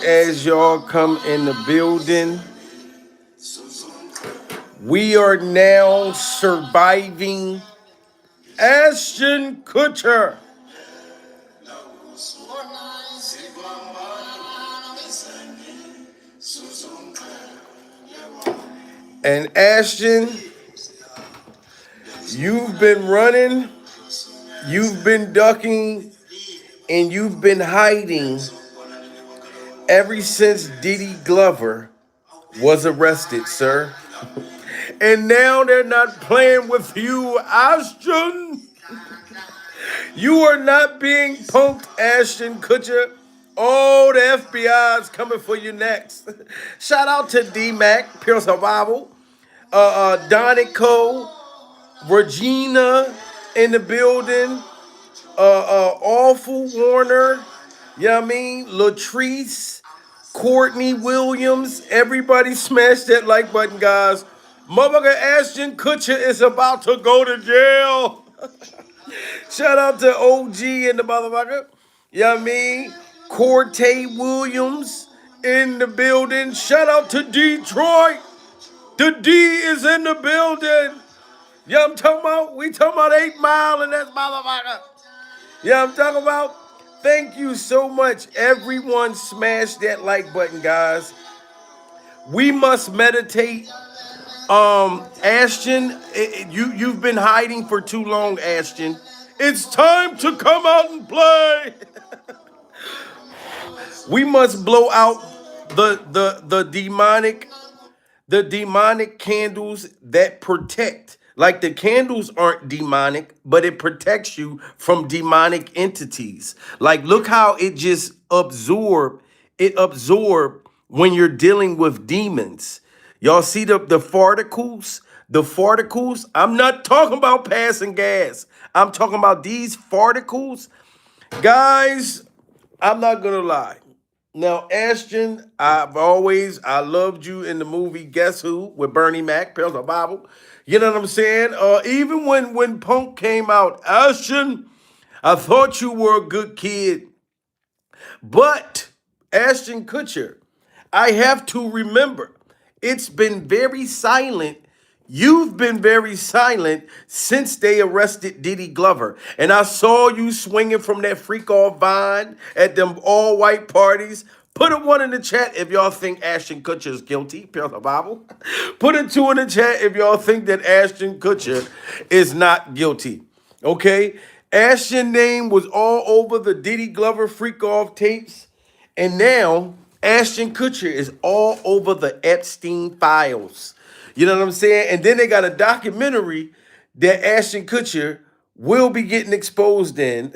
as y'all come in the building. We are now surviving Ashton Kutcher. And Ashton, you've been running, you've been ducking, and you've been hiding ever since Diddy Glover was arrested, sir. And now they're not playing with you, Ashton. You are not being punked, Ashton Kutcher. Oh, the FBI is coming for you next. Shout out to D-Mac, Pure Survival, Donico, Regina in the building, Awful Warner, you know what I mean? Latrice, Courtney Williams, everybody smash that like button, guys. Motherfucker Ashton Kutcher is about to go to jail. Shout out to OG and the motherfucker. You know what I mean? Cortez Williams in the building. Shout out to Detroit. The D is in the building. Yeah, I'm talking about, we talking about 8 Mile and that motherfucker. Yeah, I'm talking about. Thank you so much. Everyone smash that like button, guys. We must meditate. Ashton, you've been hiding for too long, Ashton. It's time to come out and play. We must blow out the demonic candles that protect. Like the candles aren't demonic, but it protects you from demonic entities. Like look how it just absorb when you're dealing with demons. Y'all see the farticles? The farticles? I'm not talking about passing gas. I'm talking about these farticles. Guys, I'm not gonna lie. Now, Ashton, I loved you in the movie Guess Who with Bernie Mac, Pills of Bible. You know what I'm saying? Even when Punk came out, Ashton, I thought you were a good kid. But Ashton Kutcher, I have to remember, it's been very silent. You've been very silent since they arrested Diddy Glover. And I saw you swinging from that freak off vine at them all white parties. Put a 1 in the chat if y'all think Ashton Kutcher is guilty. Pure Bible. Put a 2 in the chat if y'all think that Ashton Kutcher is not guilty. Okay? Ashton name was all over the Diddy Glover freak off tapes. And now Ashton Kutcher is all over the Epstein files. You know what I'm saying? And then they got a documentary that Ashton Kutcher will be getting exposed in.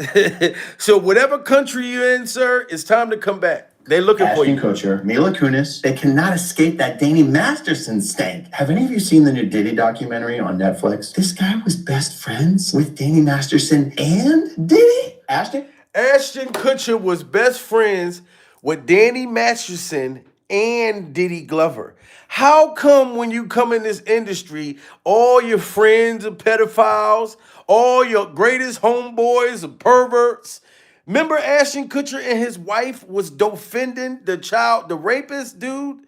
So whatever country you're in, sir, it's time to come back. They're looking for you. Ashton Kutcher, Mila Kunis, they cannot escape that Danny Masterson stank. Have any of you seen the new Diddy documentary on Netflix? This guy was best friends with Danny Masterson and Diddy. Ashton Kutcher was best friends with Danny Masterson and Diddy Glover. How come when you come in this industry, all your friends are pedophiles, all your greatest homeboys are perverts? Remember Ashton Kutcher and his wife was defending the child, the rapist dude?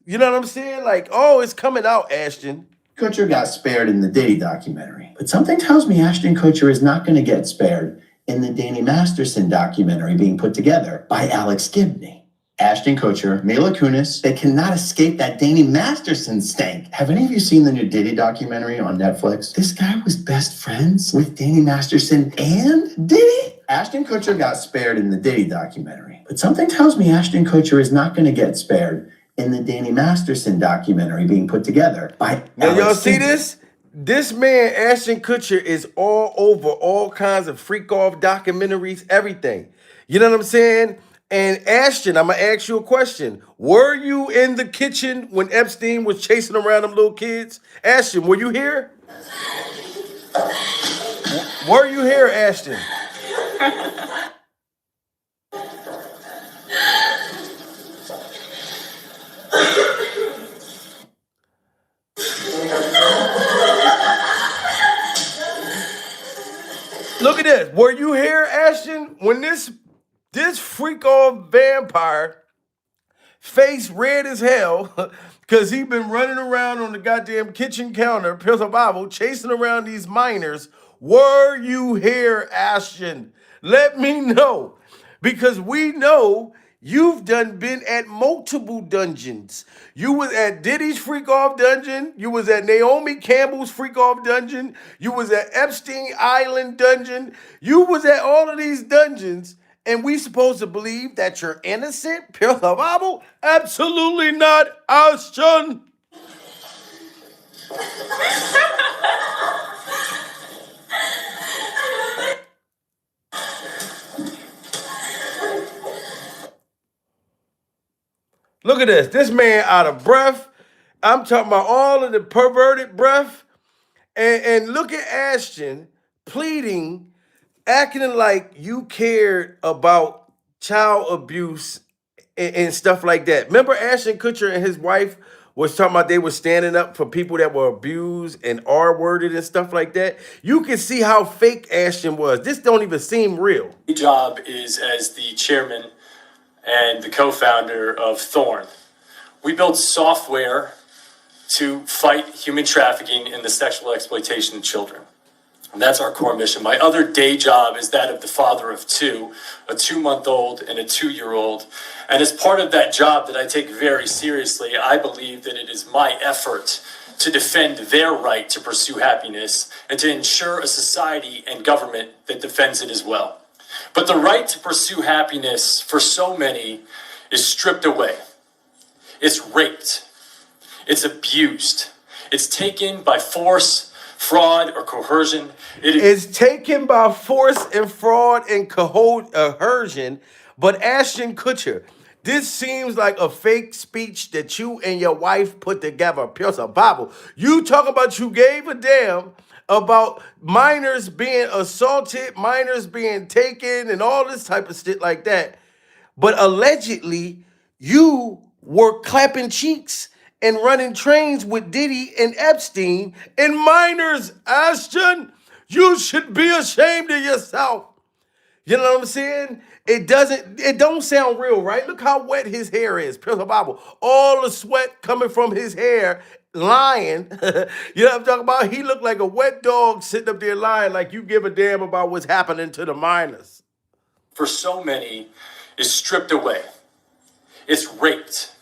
You know what I'm saying? Like, oh, it's coming out, Ashton. Kutcher got spared in the Diddy documentary. But something tells me Ashton Kutcher is not going to get spared in the Danny Masterson documentary being put together by Alex Gibney. Ashton Kutcher, Mila Kunis, they cannot escape that Danny Masterson stank. Have any of you seen the new Diddy documentary on Netflix? This guy was best friends with Danny Masterson and Diddy. Ashton Kutcher got spared in the Diddy documentary. But something tells me Ashton Kutcher is not going to get spared in the Danny Masterson documentary being put together by Now, y'all see this? This man, Ashton Kutcher, is all over all kinds of freak off documentaries, everything. You know what I'm saying? And Ashton, I'm going to ask you a question. Were you in the kitchen when Epstein was chasing around them little kids? Ashton, were you here? Were you here, Ashton? Look at this. Were you here, Ashton, when this freak off vampire face red as hell, because he been running around on the goddamn kitchen counter, pills of Bible, chasing around these minors. Were you here, Ashton? Let me know. Because we know you've done been at multiple dungeons. You was at Diddy's freak off dungeon. You was at Naomi Campbell's freak off dungeon. You was at Epstein Island dungeon. You was at all of these dungeons. And we supposed to believe that you're innocent? Pure the Bible? Absolutely not, Ashton. Look at this. This man out of breath. I'm talking about all of the perverted breath. And look at Ashton pleading, acting like you cared about child abuse and stuff like that. Remember Ashton Kutcher and his wife was talking about they were standing up for people that were abused and R-worded and stuff like that. You can see how fake Ashton was. This don't even seem real. My job is as the chairman and the co-founder of Thorn. We build software to fight human trafficking and the sexual exploitation of children. And that's our core mission. My other day job is that of the father of two, a 2-month-old and a 2-year-old. And as part of that job that I take very seriously, I believe that it is my effort to defend their right to pursue happiness and to ensure a society and government that defends it as well. But the right to pursue happiness for so many is stripped away. It's raped. It's abused. It's taken by force, fraud, or coercion. It's taken by force and fraud and coercion. But Ashton Kutcher, this seems like a fake speech that you and your wife put together. Pure Bible. You talk about you gave a damn about minors being assaulted, minors being taken, and all this type of shit like that. But allegedly, you were clapping cheeks and running trains with Diddy and Epstein and minors. Ashton, you should be ashamed of yourself. You know what I'm saying? It don't sound real, right? Look how wet his hair is. Pure Bible. All the sweat coming from his hair, lying. You know what I'm talking about? He looked like a wet dog sitting up there lying like you give a damn about what's happening to the minors. For so many is stripped away. It's raped.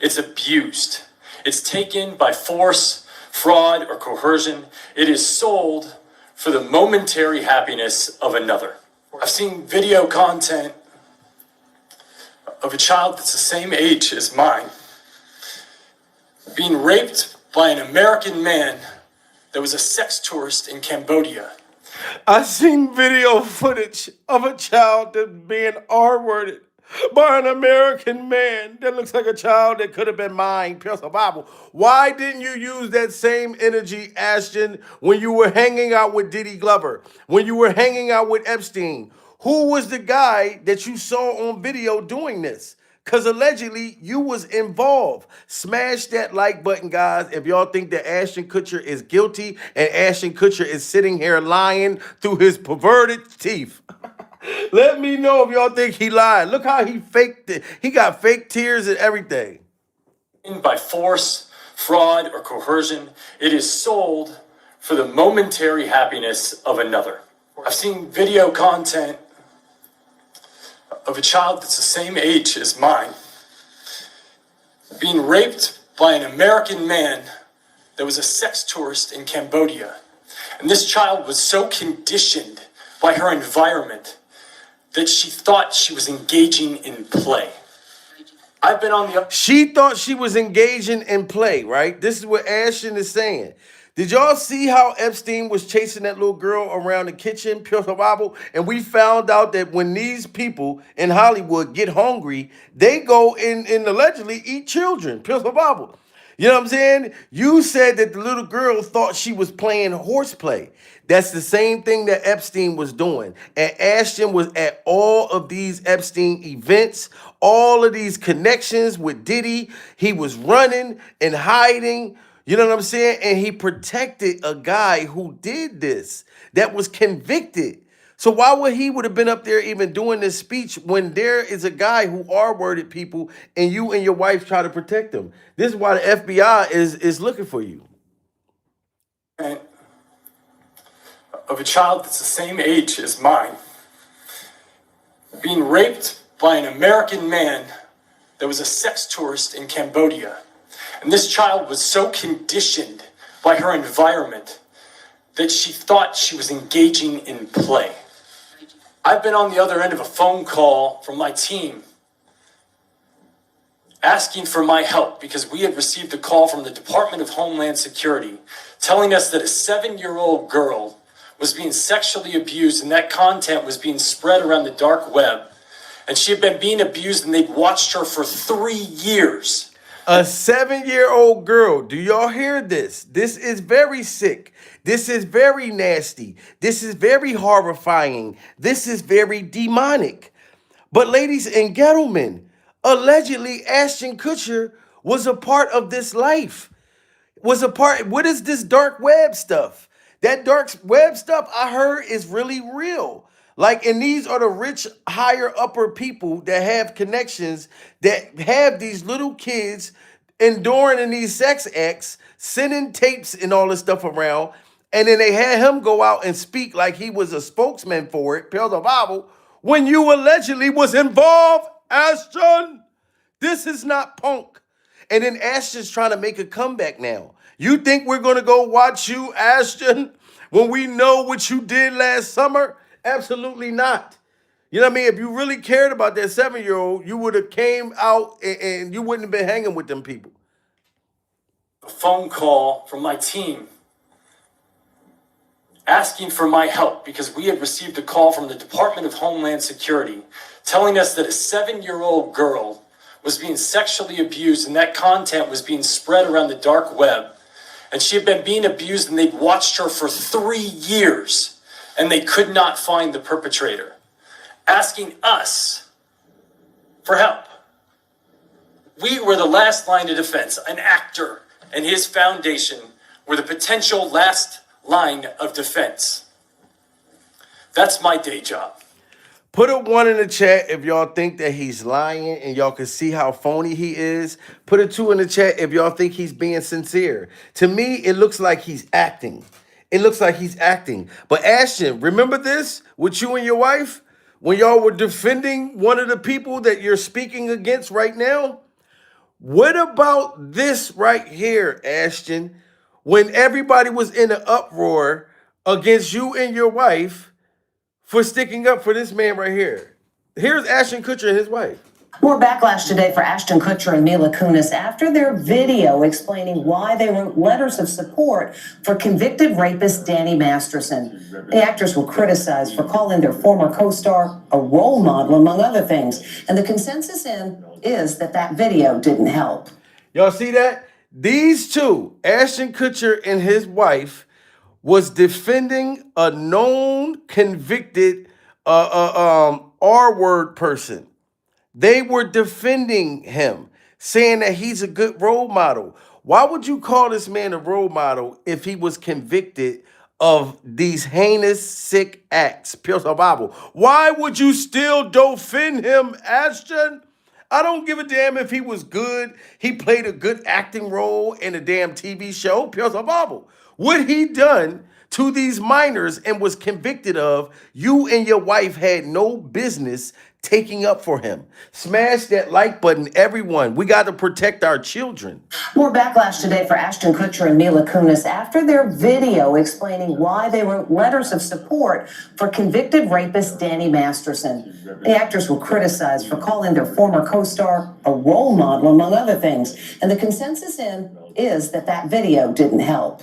It's abused. It's taken by force, fraud, or coercion. It is sold for the momentary happiness of another. I've seen video content of a child that's the same age as mine being raped by an American man that was a sex tourist in Cambodia. I seen video footage of a child that's being R-worded by an American man that looks like a child that could have been mine. Pure Bible. Why didn't you use that same energy, Ashton, when you were hanging out with Diddy Glover, when you were hanging out with Epstein? Who was the guy that you saw on video doing this? Because allegedly you was involved. Smash that like button, guys, if y'all think that Ashton Kutcher is guilty and Ashton Kutcher is sitting here lying through his perverted teeth. Let me know if y'all think he lied. Look how he faked it. He got fake tears and everything. By force, fraud, or coercion, it is sold for the momentary happiness of another. I've seen video content of a child that's the same age as mine being raped by an American man that was a sex tourist in Cambodia. And this child was so conditioned by her environment that she thought she was engaging in play. I've been on the... She thought she was engaging in play, right? This is what Ashton is saying. Did y'all see how Epstein was chasing that little girl around the kitchen, Pure Bible? And we found out that when these people in Hollywood get hungry, they go and allegedly eat children, Pure Bible. You know what I'm saying? You said that the little girl thought she was playing horseplay. That's the same thing that Epstein was doing. And Ashton was at all of these Epstein events, all of these connections with Diddy. He was running and hiding. You know what I'm saying? And he protected a guy who did this, that was convicted. So why would he would have been up there even doing this speech when there is a guy who R-worded people and you and your wife try to protect them? This is why the FBI is looking for you. And of a child that's the same age as mine, being raped by an American man that was a sex tourist in Cambodia. And this child was so conditioned by her environment that she thought she was engaging in play. I've been on the other end of a phone call from my team asking for my help because we had received a call from the Department of Homeland Security telling us that a 7-year-old girl was being sexually abused and that content was being spread around the dark web. And she had been being abused and they'd watched her for 3 years. A 7-year-old girl. Do y'all hear this? This is very sick. This is very nasty. This is very horrifying. This is very demonic. But ladies and gentlemen, allegedly Ashton Kutcher was a part of this life. What is this dark web stuff? That dark web stuff I heard is really real. Like, and these are the rich, higher upper people that have connections that have these little kids enduring in these sex acts, sending tapes and all this stuff around. And then they had him go out and speak like he was a spokesman for it, Pure the Bible, when you allegedly was involved, Ashton. This is not punk. And then Ashton's trying to make a comeback now. You think we're going to go watch you, Ashton, when we know what you did last summer? Absolutely not. You know what I mean? If you really cared about that 7-year-old, you would have came out and you wouldn't have been hanging with them people. A phone call from my team asking for my help because we had received a call from the Department of Homeland Security telling us that a 7-year-old girl was being sexually abused and that content was being spread around the dark web. And she had been being abused and they'd watched her for 3 years and they could not find the perpetrator. Asking us for help. We were the last line of defense. An actor and his foundation were the potential last line of defense. That's my day job. Put a 1 in the chat if y'all think that he's lying and y'all can see how phony he is. Put a 2 in the chat if y'all think he's being sincere. To me, it looks like he's acting. It looks like he's acting. But Ashton, remember this with you and your wife? When y'all were defending one of the people that you're speaking against right now? What about this right here, Ashton? When everybody was in an uproar against you and your wife for sticking up for this man right here. Here's Ashton Kutcher and his wife. More backlash today for Ashton Kutcher and Mila Kunis after their video explaining why they wrote letters of support for convicted rapist Danny Masterson. The actors were criticized for calling their former co-star a role model, among other things. And the consensus is that that video didn't help. Y'all see that? These two, Ashton Kutcher and his wife, was defending a known convicted R-word person. They were defending him, saying that he's a good role model. Why would you call this man a role model if he was convicted of these heinous, sick acts? Pure Bible. Why would you still defend him, Ashton? I don't give a damn if he was good. He played a good acting role in a damn TV show. Pure Bible. What he done to these minors and was convicted of, you and your wife had no business taking up for him. Smash that like button, everyone. We got to protect our children. More backlash today for Ashton Kutcher and Mila Kunis after their video explaining why they wrote letters of support for convicted rapist Danny Masterson. The actors were criticized for calling their former co-star a role model, among other things. And the consensus is that that video didn't help.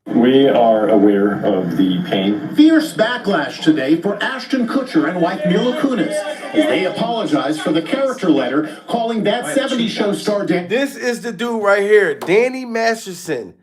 We are aware of the pain. Fierce backlash today for Ashton Kutcher and wife Mila Kunis as they apologize for the character letter calling that 70s show star Dan. This is the dude right here, Danny Masterson.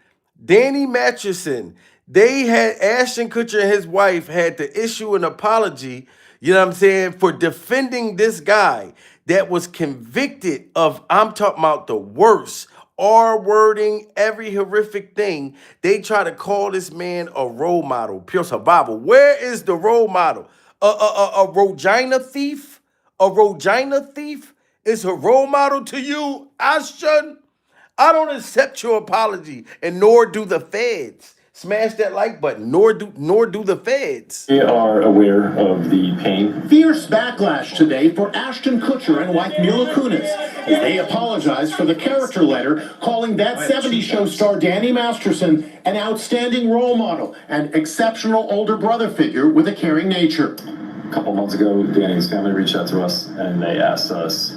Danny Masterson. They had Ashton Kutcher and his wife had to issue an apology, you know what I'm saying, for defending this guy that was convicted of, I'm talking about the worst R-wording every horrific thing. They try to call this man a role model, pure survival. Where is the role model? A Regina thief? A Regina thief is a role model to you, Ashton? I don't accept your apology, and nor do the feds. Smash that like button. Nor do the feds. We are aware of the pain. Fierce backlash today for Ashton Kutcher and wife Mila Kunis as they apologize for the character letter calling That 70s Show star Danny Masterson an outstanding role model and exceptional older brother figure with a caring nature. A couple months ago, Danny's family reached out to us and they asked us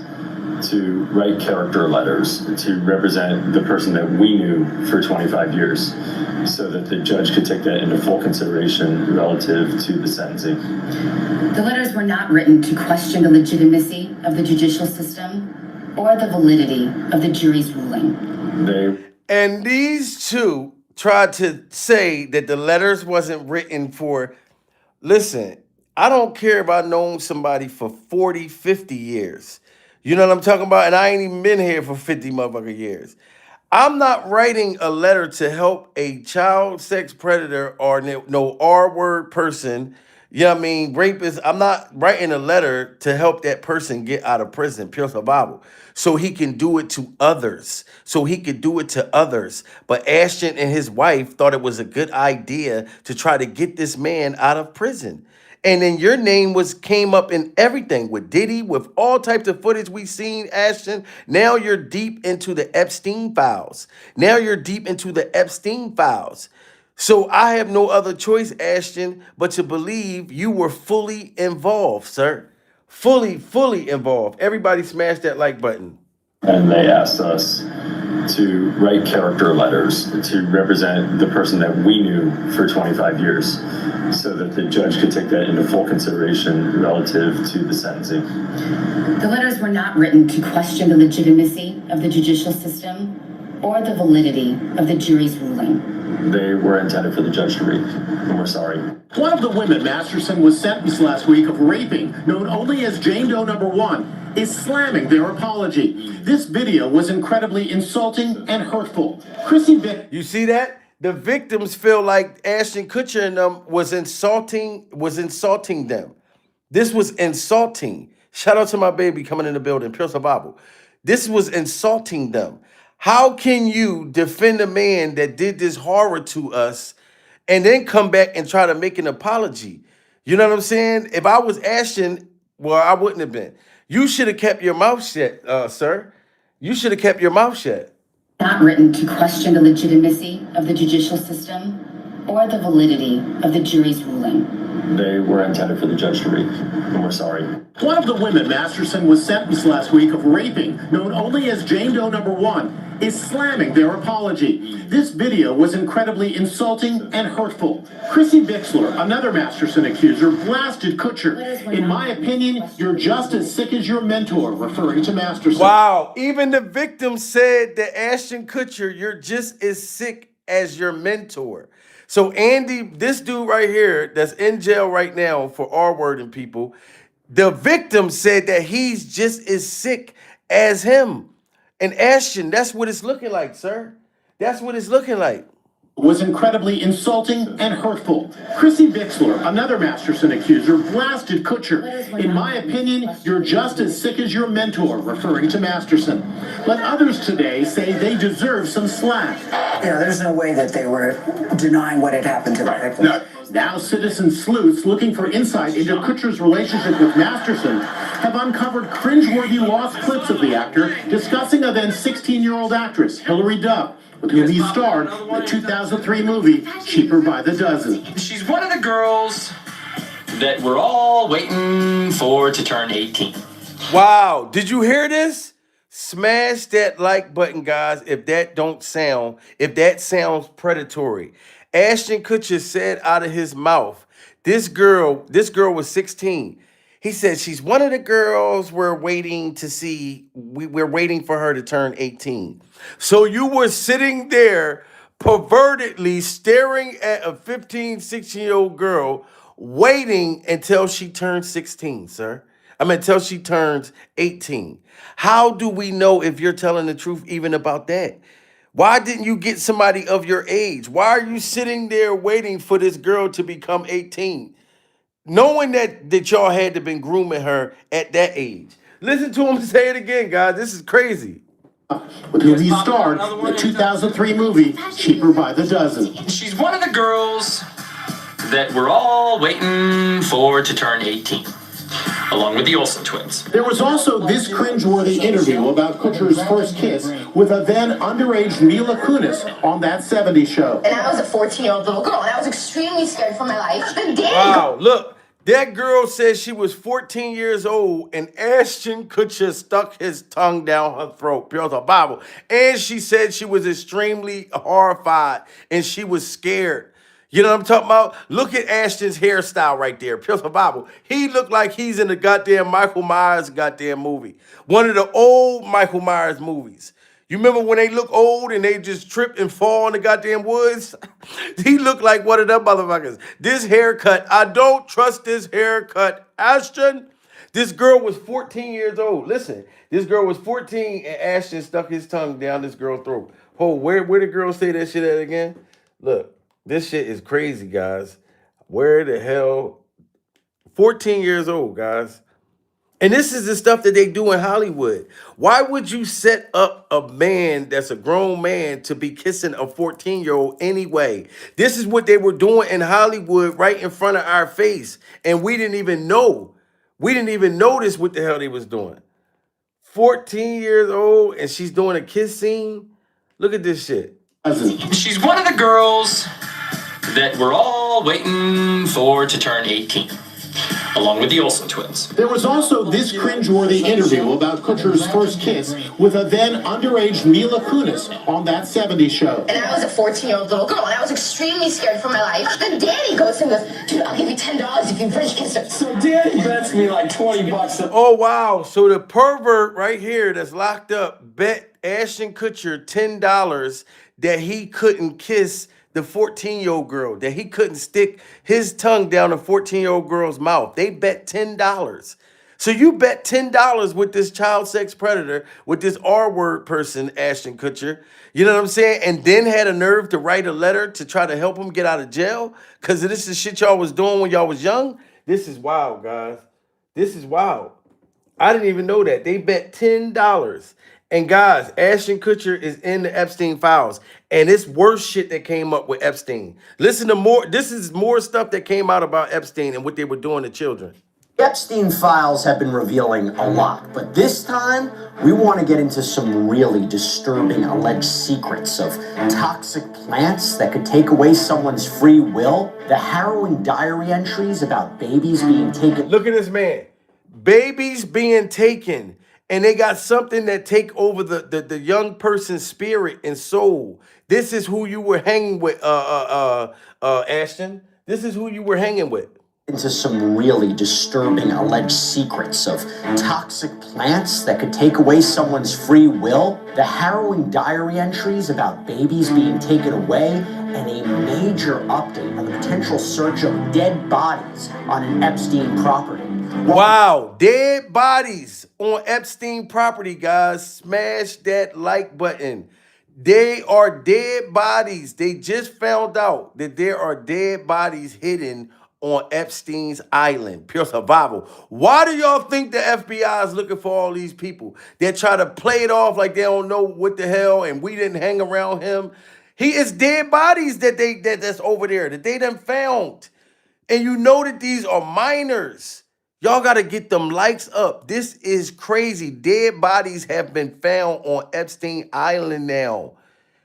to write character letters to represent the person that we knew for 25 years so that the judge could take that into full consideration relative to the sentencing. The letters were not written to question the legitimacy of the judicial system or the validity of the jury's ruling. And these two tried to say that the letters wasn't written for, listen, I don't care if I've known somebody for 40, 50 years. You know what I'm talking about? And I ain't even been here for 50 motherfucking years. I'm not writing a letter to help a child sex predator or no R-word person, you know what I mean, rapist. I'm not writing a letter to help that person get out of prison, pure survival, so he can do it to others, But Ashton and his wife thought it was a good idea to try to get this man out of prison. And then your name came up in everything with Diddy, with all types of footage we've seen, Ashton. Now you're deep into the Epstein files. So I have no other choice, Ashton, but to believe you were fully involved, sir. Fully involved. Everybody smash that like button. And they asked us to write character letters to represent the person that we knew for 25 years so that the judge could take that into full consideration relative to the sentencing. The letters were not written to question the legitimacy of the judicial system or the validity of the jury's ruling. They were intended for the judge to read, and we're sorry. One of the women Masterson was sentenced last week of raping, known only as Jane Doe number 1, is slamming their apology. This video was incredibly insulting and hurtful. Chrissy Vick. You see that? The victims feel like Ashton Kutcher and them was insulting them. This was insulting. Shout out to my baby coming in the building, pure survival. This was insulting them. How can you defend a man that did this horror to us and then come back and try to make an apology? You know what I'm saying? If I was Ashton, well, I wouldn't have been. You should have kept your mouth shut, sir. You should have kept your mouth shut. Not written to question the legitimacy of the judicial system or the validity of the jury's ruling. They were intended for the judge to read, and we're sorry. One of the women Masterson was sentenced last week of raping, known only as Jane Doe number 1, is slamming their apology. This video was incredibly insulting and hurtful. Chrissy Bixler, another Masterson accuser, blasted Kutcher. In my opinion, you're just as sick as your mentor, referring to Masterson. Wow. Even the victim said that Ashton Kutcher, you're just as sick as your mentor. So Andy, this dude right here that's in jail right now for R-wording people, the victim said that he's just as sick as him. And Ashton, that's what it's looking like, sir. That's what it's looking like. Was incredibly insulting and hurtful. Chrissy Bixler, another Masterson accuser, blasted Kutcher. In my opinion, you're just as sick as your mentor, referring to Masterson. But others today say they deserve some slack. Yeah, there's no way that they were denying what had happened to the victim. No. Now citizen sleuths looking for insight into Kutcher's relationship with Masterson have uncovered cringeworthy lost clips of the actor discussing a then 16-year-old actress, Hilary Duff, with whom he starred in the 2003 movie Cheaper by the Dozen. She's one of the girls that we're all waiting for to turn 18. Wow. Did you hear this? Smash that like button, guys, if that sounds predatory. Ashton Kutcher said out of his mouth, this girl was 16. He said, she's one of the girls we're waiting to see. We're waiting for her to turn 18. So you were sitting there pervertedly staring at a 15, 16-year-old girl waiting until she turned 16, sir. Until she turns 18. How do we know if you're telling the truth even about that? Why didn't you get somebody of your age? Why are you sitting there waiting for this girl to become 18? Knowing that y'all had to been grooming her at that age. Listen to him say it again, guys. This is crazy. With whom he starred in the 2003 movie Cheaper by the Dozen. She's one of the girls that we're all waiting for to turn 18, along with the Olsen twins. There was also this cringeworthy interview about Kutcher's first kiss with a then underage Mila Kunis on That 70s Show. And I was a 14-year-old little girl, and I was extremely scared for my life. And Danny... Wow, look. That girl said she was 14 years old and Ashton Kutcher stuck his tongue down her throat. Pure the Bible. And she said she was extremely horrified and she was scared. You know what I'm talking about? Look at Ashton's hairstyle right there. Pure the Bible. He looked like he's in the goddamn Michael Myers goddamn movie. One of the old Michael Myers movies. You remember when they look old and they just trip and fall in the goddamn woods? He looked like one of them motherfuckers. This haircut, I don't trust this haircut. Ashton, this girl was 14 years old. Listen, this girl was 14 and Ashton stuck his tongue down this girl's throat. Oh, where the girl say that shit at again? Look, this shit is crazy, guys. Where the hell? 14 years old, guys. And this is the stuff that they do in Hollywood. Why would you set up a man that's a grown man to be kissing a 14-year-old anyway? This is what they were doing in Hollywood right in front of our face. And we didn't even know. We didn't even notice what the hell they was doing. 14 years old and she's doing a kiss scene. Look at this shit. She's one of the girls that we're all waiting for to turn 18, along with the Olsen twins. There was also this cringeworthy interview about Kutcher's first kiss with a then underage Mila Kunis on That 70s Show. And I was a 14-year-old little girl, and I was extremely scared for my life. Then Danny goes and goes, dude, I'll give you $10 if you French kiss her. So Danny bets me like $20. Oh, wow. So the pervert right here that's locked up bet Ashton Kutcher $10 that he couldn't kiss the 14-year-old girl, that he couldn't stick his tongue down a 14-year-old girl's mouth. They bet $10. So you bet $10 with this child sex predator, with this R-word person, Ashton Kutcher, you know what I'm saying? And then had a nerve to write a letter to try to help him get out of jail because this is shit y'all was doing when y'all was young. This is wild, guys. This is wild. I didn't even know that. They bet $10. And guys, Ashton Kutcher is in the Epstein files. And it's worse shit that came up with Epstein. Listen to more. This is more stuff that came out about Epstein and what they were doing to children. Epstein files have been revealing a lot, but this time we want to get into some really disturbing alleged secrets of toxic plants that could take away someone's free will, the harrowing diary entries about babies being taken. Look at this man. Babies being taken, and they got something that take over the young person's spirit and soul. This is who you were hanging with, Ashton. This is who you were hanging with. Into some really disturbing alleged secrets of toxic plants that could take away someone's free will, the harrowing diary entries about babies being taken away, and a major update on the potential search of dead bodies on an Epstein property. Wow, dead bodies on Epstein property, guys. Smash that like button. They are dead bodies. They just found out that there are dead bodies hidden on Epstein's island. Pure survival. Why do y'all think the FBI is looking for all these people? They try to play it off like they don't know what the hell and we didn't hang around him. He is dead bodies that's over there that they done found. And you know that these are minors. Y'all got to get them likes up. This is crazy. Dead bodies have been found on Epstein Island now.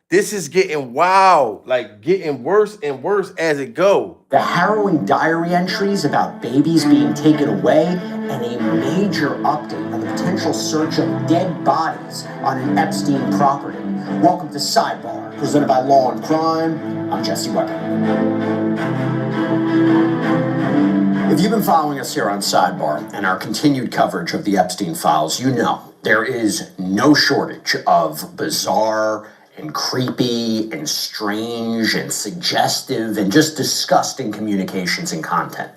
This is getting wild, like getting worse and worse as it go. The harrowing diary entries about babies being taken away, and a major update on the potential search of dead bodies on an Epstein property. Welcome to Sidebar, presented by Law and Crime. I'm Jesse Weber. If you've been following us here on Sidebar and our continued coverage of the Epstein files, you know there is no shortage of bizarre and creepy and strange and suggestive and just disgusting communications and content.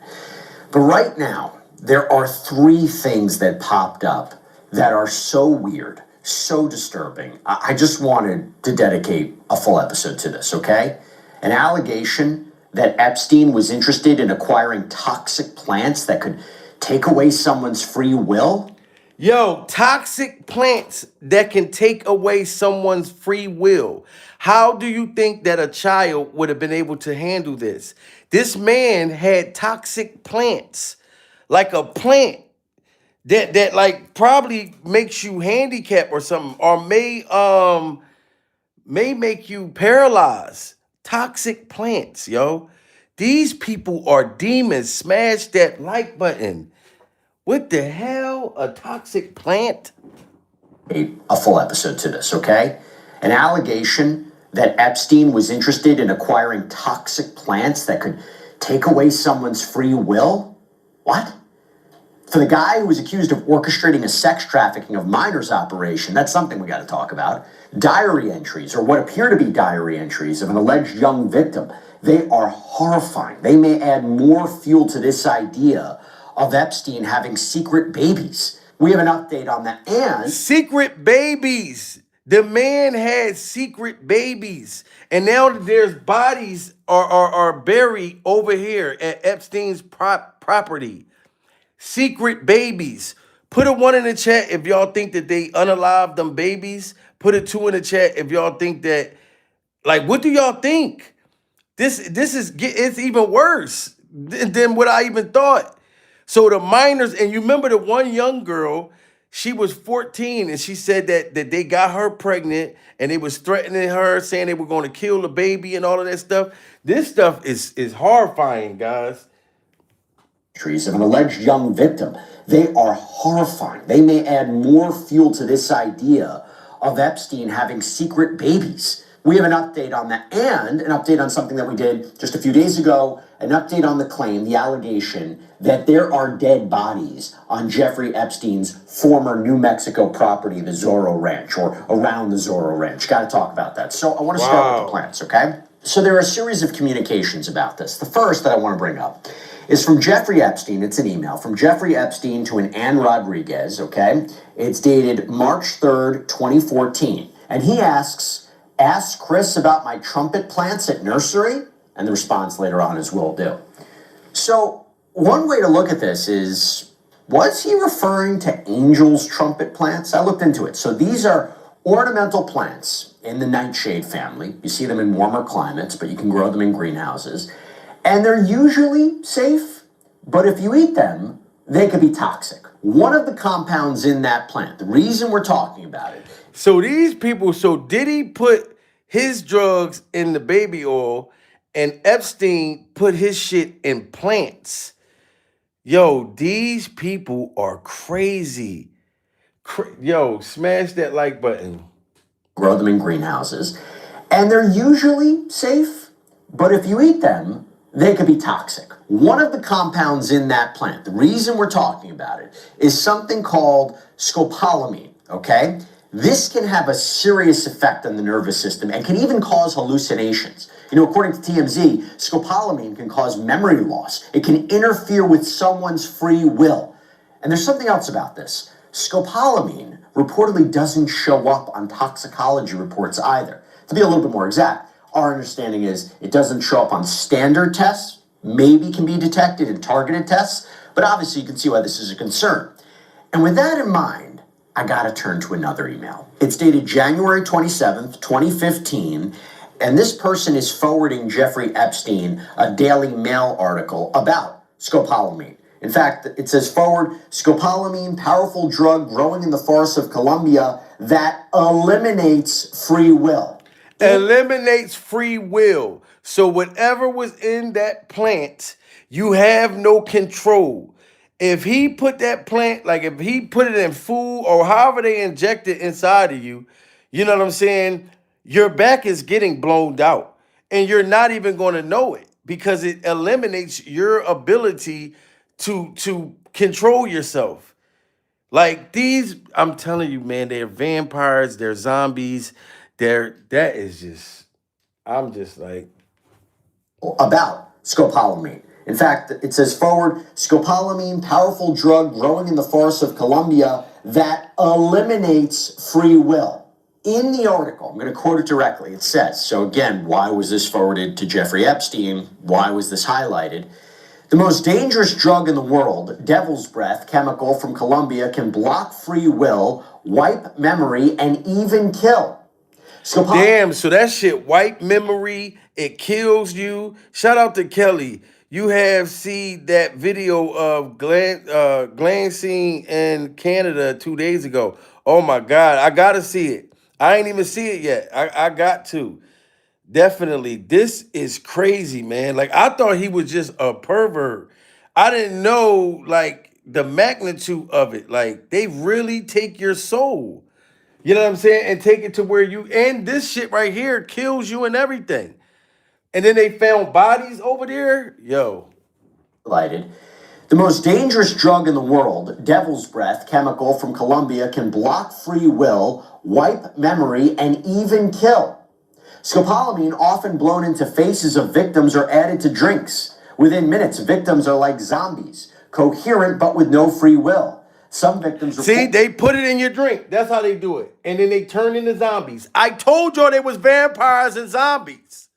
But right now, There are three things that popped up that are so weird, so disturbing. I just wanted to dedicate a full episode to this, okay? An allegation that Epstein was interested in acquiring toxic plants that could take away someone's free will. Yo, toxic plants that can take away someone's free will. How do you think that a child would have been able to handle this? This man had toxic plants, like a plant that like probably makes you handicapped or something, or may make you paralyzed. Toxic plants, yo. These people are demons. Smash that like button. What the hell? A toxic plant? A full episode to this, okay? An allegation that Epstein was interested in acquiring toxic plants that could take away someone's free will? What? For the guy who was accused of orchestrating a sex trafficking of minors operation, that's something we got to talk about. Diary entries, or what appear to be diary entries of an alleged young victim, they are horrifying. They may add more fuel to this idea of Epstein having secret babies. We have an update on that. And secret babies. The man had secret babies. And now there's bodies are buried over here at Epstein's property. Secret babies. Put a 1 in the chat if y'all think that they unalived them babies. Put a 2 in the chat if y'all think that, like, what do y'all think? This is, it's even worse than what I even thought. So the minors, and you remember the one young girl, she was 14 and she said that they got her pregnant and they was threatening her, saying they were going to kill the baby and all of that stuff. This stuff is horrifying, guys. Of an alleged young victim. They are horrifying. They may add more fuel to this idea of Epstein having secret babies. We have an update on that, and an update on something that we did just a few days ago, an update on the claim, the allegation that there are dead bodies on Jeffrey Epstein's former New Mexico property, the Zorro Ranch, or around the Zorro Ranch. Got to talk about that. So I want to start with the plants, okay? So there are a series of communications about this. The first that I want to bring up is from Jeffrey Epstein. It's an email from Jeffrey Epstein to an Ann Rodriguez, okay? It's dated March 3rd, 2014. And he asks, ask Chris about my trumpet plants at nursery? And the response later on is will do. So one way to look at this is, was he referring to Angel's trumpet plants? I looked into it. So these are ornamental plants in the nightshade family. You see them in warmer climates, but you can grow them in greenhouses. And they're usually safe, but if you eat them, they could be toxic. One of the compounds in that plant, the reason we're talking about it. So these people, so Diddy put his drugs in the baby oil and Epstein put his shit in plants. Yo, these people are crazy. Yo, smash that like button. Grow them in greenhouses. And they're usually safe, but if you eat them, they could be toxic. One of the compounds in that plant, the reason we're talking about it, is something called scopolamine, okay? This can have a serious effect on the nervous system and can even cause hallucinations. You know, according to TMZ, scopolamine can cause memory loss. It can interfere with someone's free will. And there's something else about this. Scopolamine reportedly doesn't show up on toxicology reports either. To be a little bit more exact, our understanding is it doesn't show up on standard tests, maybe can be detected in targeted tests, but obviously you can see why this is a concern. And with that in mind, I gotta turn to another email. It's dated January 27th, 2015, and this person is forwarding Jeffrey Epstein a Daily Mail article about scopolamine. In fact, it says forward, scopolamine, powerful drug growing in the forests of Colombia that eliminates free will. Eliminates free will. So whatever was in that plant, you have no control. If he put that plant, like if he put it in food or however they inject it inside of you, you know what I'm saying? Your back is getting blown out and you're not even going to know it because it eliminates your ability to control yourself. Like these, I'm telling you, man, they're vampires, they're zombies. I'm just like. About scopolamine. In fact, it says forward, scopolamine, powerful drug growing in the forests of Colombia that eliminates free will. In the article, I'm going to quote it directly. It says, so again, why was this forwarded to Jeffrey Epstein? Why was this highlighted? The most dangerous drug in the world, devil's breath, chemical from Colombia, can block free will, wipe memory, and even kill. Damn, so that shit wipe memory, it kills you. Shout out to Kelly. You have seen that video of glancing in Canada 2 days ago. Oh my God, I gotta see it. I ain't even see it yet. I got to. Definitely. This is crazy, man. Like, I thought he was just a pervert. I didn't know, like, the magnitude of it. Like, they really take your soul. You know what I'm saying? And take it to where you, and this shit right here kills you and everything. And then they found bodies over there. Yo. Highlighted. The most dangerous drug in the world, devil's breath, chemical from Colombia, can block free will, wipe memory, and even kill. Scopolamine, often blown into faces of victims, or added to drinks. Within minutes, victims are like zombies, coherent but with no free will. Some victims see, they put it in your drink. That's how they do it. And then they turn into zombies. I told y'all they was vampires and zombies.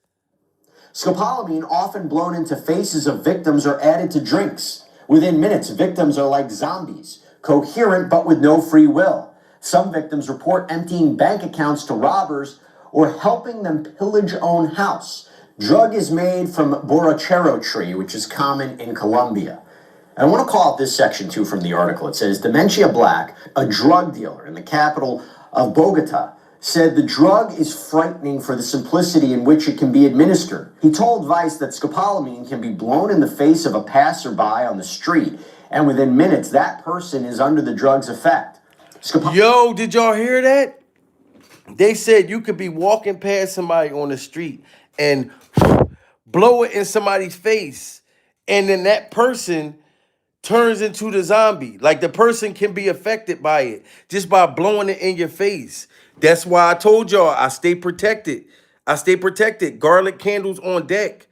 Scopolamine, often blown into faces of victims, or added to drinks. Within minutes, victims are like zombies, coherent but with no free will. Some victims report emptying bank accounts to robbers or helping them pillage own house. Drug is made from borrachero tree, which is common in Colombia. And I want to call out this section too from the article. It says, Dementia Black, a drug dealer in the capital of Bogota, said the drug is frightening for the simplicity in which it can be administered. He told Vice that scopolamine can be blown in the face of a passerby on the street, and within minutes, that person is under the drug's effect. Yo, did y'all hear that? They said you could be walking past somebody on the street and blow it in somebody's face, and then that person turns into the zombie. Like, the person can be affected by it just by blowing it in your face. That's why I told y'all I stay protected. I stay protected. Garlic candles on deck.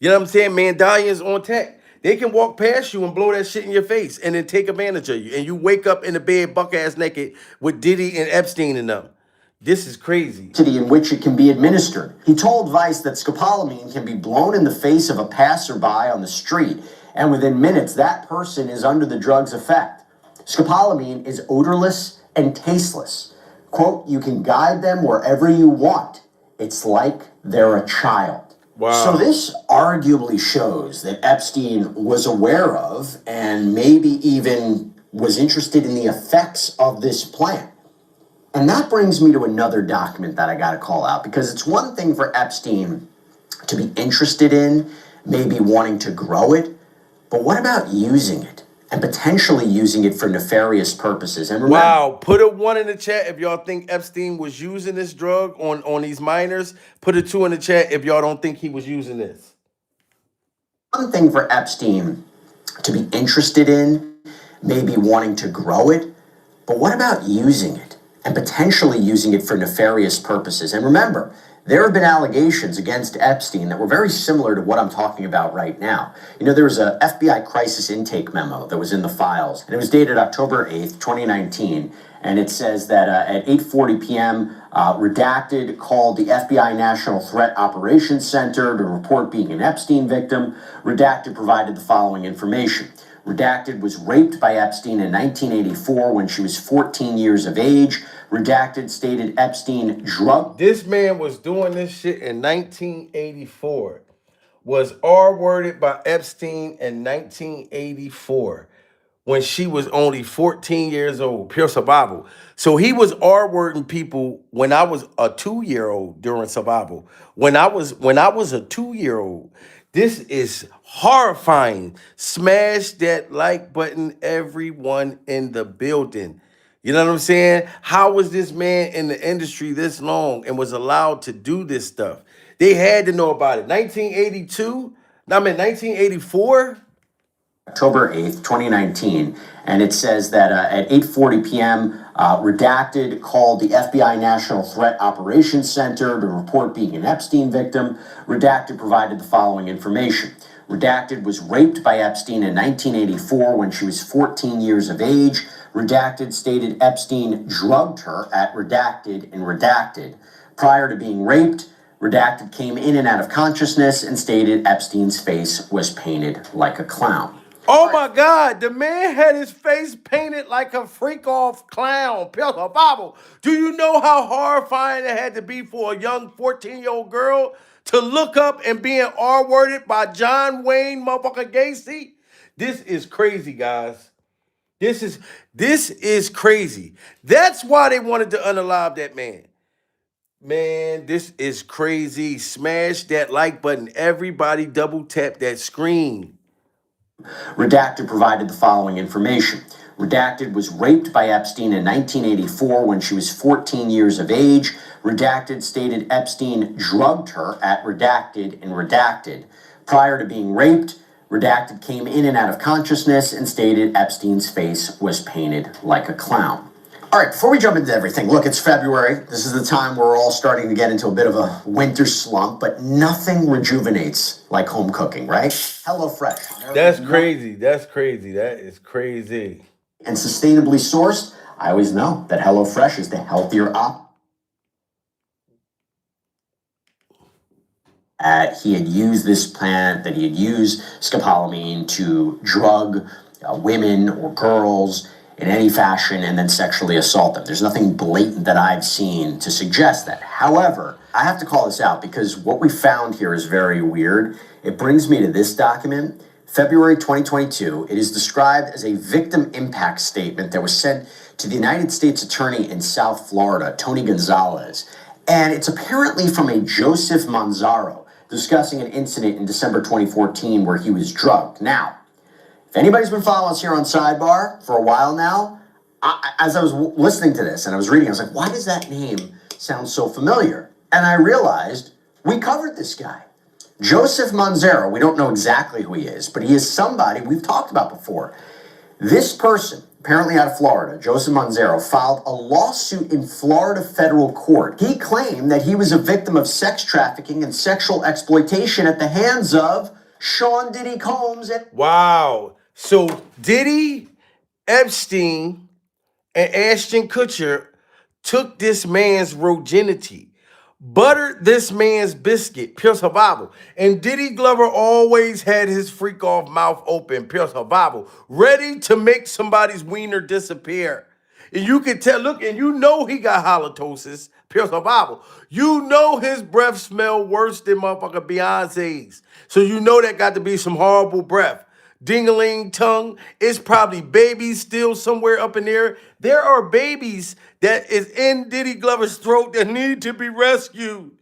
You know what I'm saying? Medallions on tech. They can walk past you and blow that shit in your face and then take advantage of you. And you wake up in the bed buck-ass naked with Diddy and Epstein in them. This is crazy. In which it can be administered. He told Vice that scopolamine can be blown in the face of a passerby on the street, and within minutes, that person is under the drug's effect. Scopolamine is odorless and tasteless. Quote, you can guide them wherever you want. It's like they're a child. Wow. So this arguably shows that Epstein was aware of and maybe even was interested in the effects of this plant. And that brings me to another document that I got to call out, because it's one thing for Epstein to be interested in, maybe wanting to grow it, but what about using it and potentially using it for nefarious purposes? And remember, wow, put a 1 in the chat if y'all think Epstein was using this drug on these minors. Put a 2 in the chat if y'all don't think he was using this. One thing for Epstein to be interested in, maybe wanting to grow it, but what about using it and potentially using it for nefarious purposes? And remember, there have been allegations against Epstein that were very similar to what I'm talking about right now. You know, there was a FBI crisis intake memo that was in the files, and it was dated October 8th, 2019, and it says that at 8:40 p.m., Redacted called the FBI National Threat Operations Center to report being an Epstein victim. Redacted provided the following information. Redacted was raped by Epstein in 1984 when she was 14 years of age. Redacted stated Epstein drug. This man was doing this shit in 1984. Was R-worded by Epstein in 1984 when she was only 14 years old. Pure survival. So he was R-wording people when I was a 2-year-old during survival. When I was a 2-year-old. This is horrifying. Smash that like button, everyone in the building. You know what I'm saying? How was this man in the industry this long and was allowed to do this stuff? They had to know about it. 1982? I mean, 1984? October 8th, 2019, and it says that at 8:40 p.m., Redacted called the FBI National Threat Operations Center to report being an Epstein victim. Redacted provided the following information. Redacted was raped by Epstein in 1984 when she was 14 years of age. Redacted stated Epstein drugged her at Redacted in Redacted. Prior to being raped, Redacted came in and out of consciousness and stated Epstein's face was painted like a clown. Oh my God, the man had his face painted like a freak-off clown. Pills of Bible. Do you know how horrifying it had to be for a young 14-year-old girl to look up and being R-worded by John Wayne motherfucker Gacy? This is crazy, guys. This is crazy. That's why they wanted to unalive that man. Man, this is crazy. Smash that like button. Everybody double tap that screen. Redacted provided the following information. Redacted was raped by Epstein in 1984 when she was 14 years of age. Redacted stated Epstein drugged her at Redacted in Redacted. Prior to being raped, Redacted came in and out of consciousness and stated Epstein's face was painted like a clown. All right, before we jump into everything, look, it's February. This is the time where we're all starting to get into a bit of a winter slump, but nothing rejuvenates like home cooking, right? HelloFresh. That's crazy. That's crazy. That is crazy. And sustainably sourced, I always know that HelloFresh is the healthier option. He had used this plant, that he had used scopolamine to drug women or girls in any fashion and then sexually assault them. There's nothing blatant that I've seen to suggest that. However, I have to call this out because what we found here is very weird. It brings me to this document, February 2022. It is described as a victim impact statement that was sent to the United States Attorney in South Florida, Tony Gonzalez. And it's apparently from a Joseph Manzaro discussing an incident in December 2014 where he was drugged. Now, if anybody's been following us here on Sidebar for a while now, as I was listening to this and I was reading, I was like, why does that name sound so familiar? And I realized we covered this guy. Joseph Manzaro, we don't know exactly who he is, but he is somebody we've talked about before. This person, apparently out of Florida, Joseph Manzaro, filed a lawsuit in Florida federal court. He claimed that he was a victim of sex trafficking and sexual exploitation at the hands of Sean Diddy Combs. Wow. So Diddy, Epstein, and Ashton Kutcher took this man's virginity, buttered this man's biscuit, pure survival. And Diddy Glover always had his freak off mouth open, pure survival, ready to make somebody's wiener disappear. And you can tell, look, and you know he got halitosis, pure survival. You know his breath smell worse than motherfucker Beyonce's. So you know that got to be some horrible breath. Ding-a-ling tongue. It's probably babies still somewhere up in there. There are babies that is in Diddy Glover's throat that need to be rescued.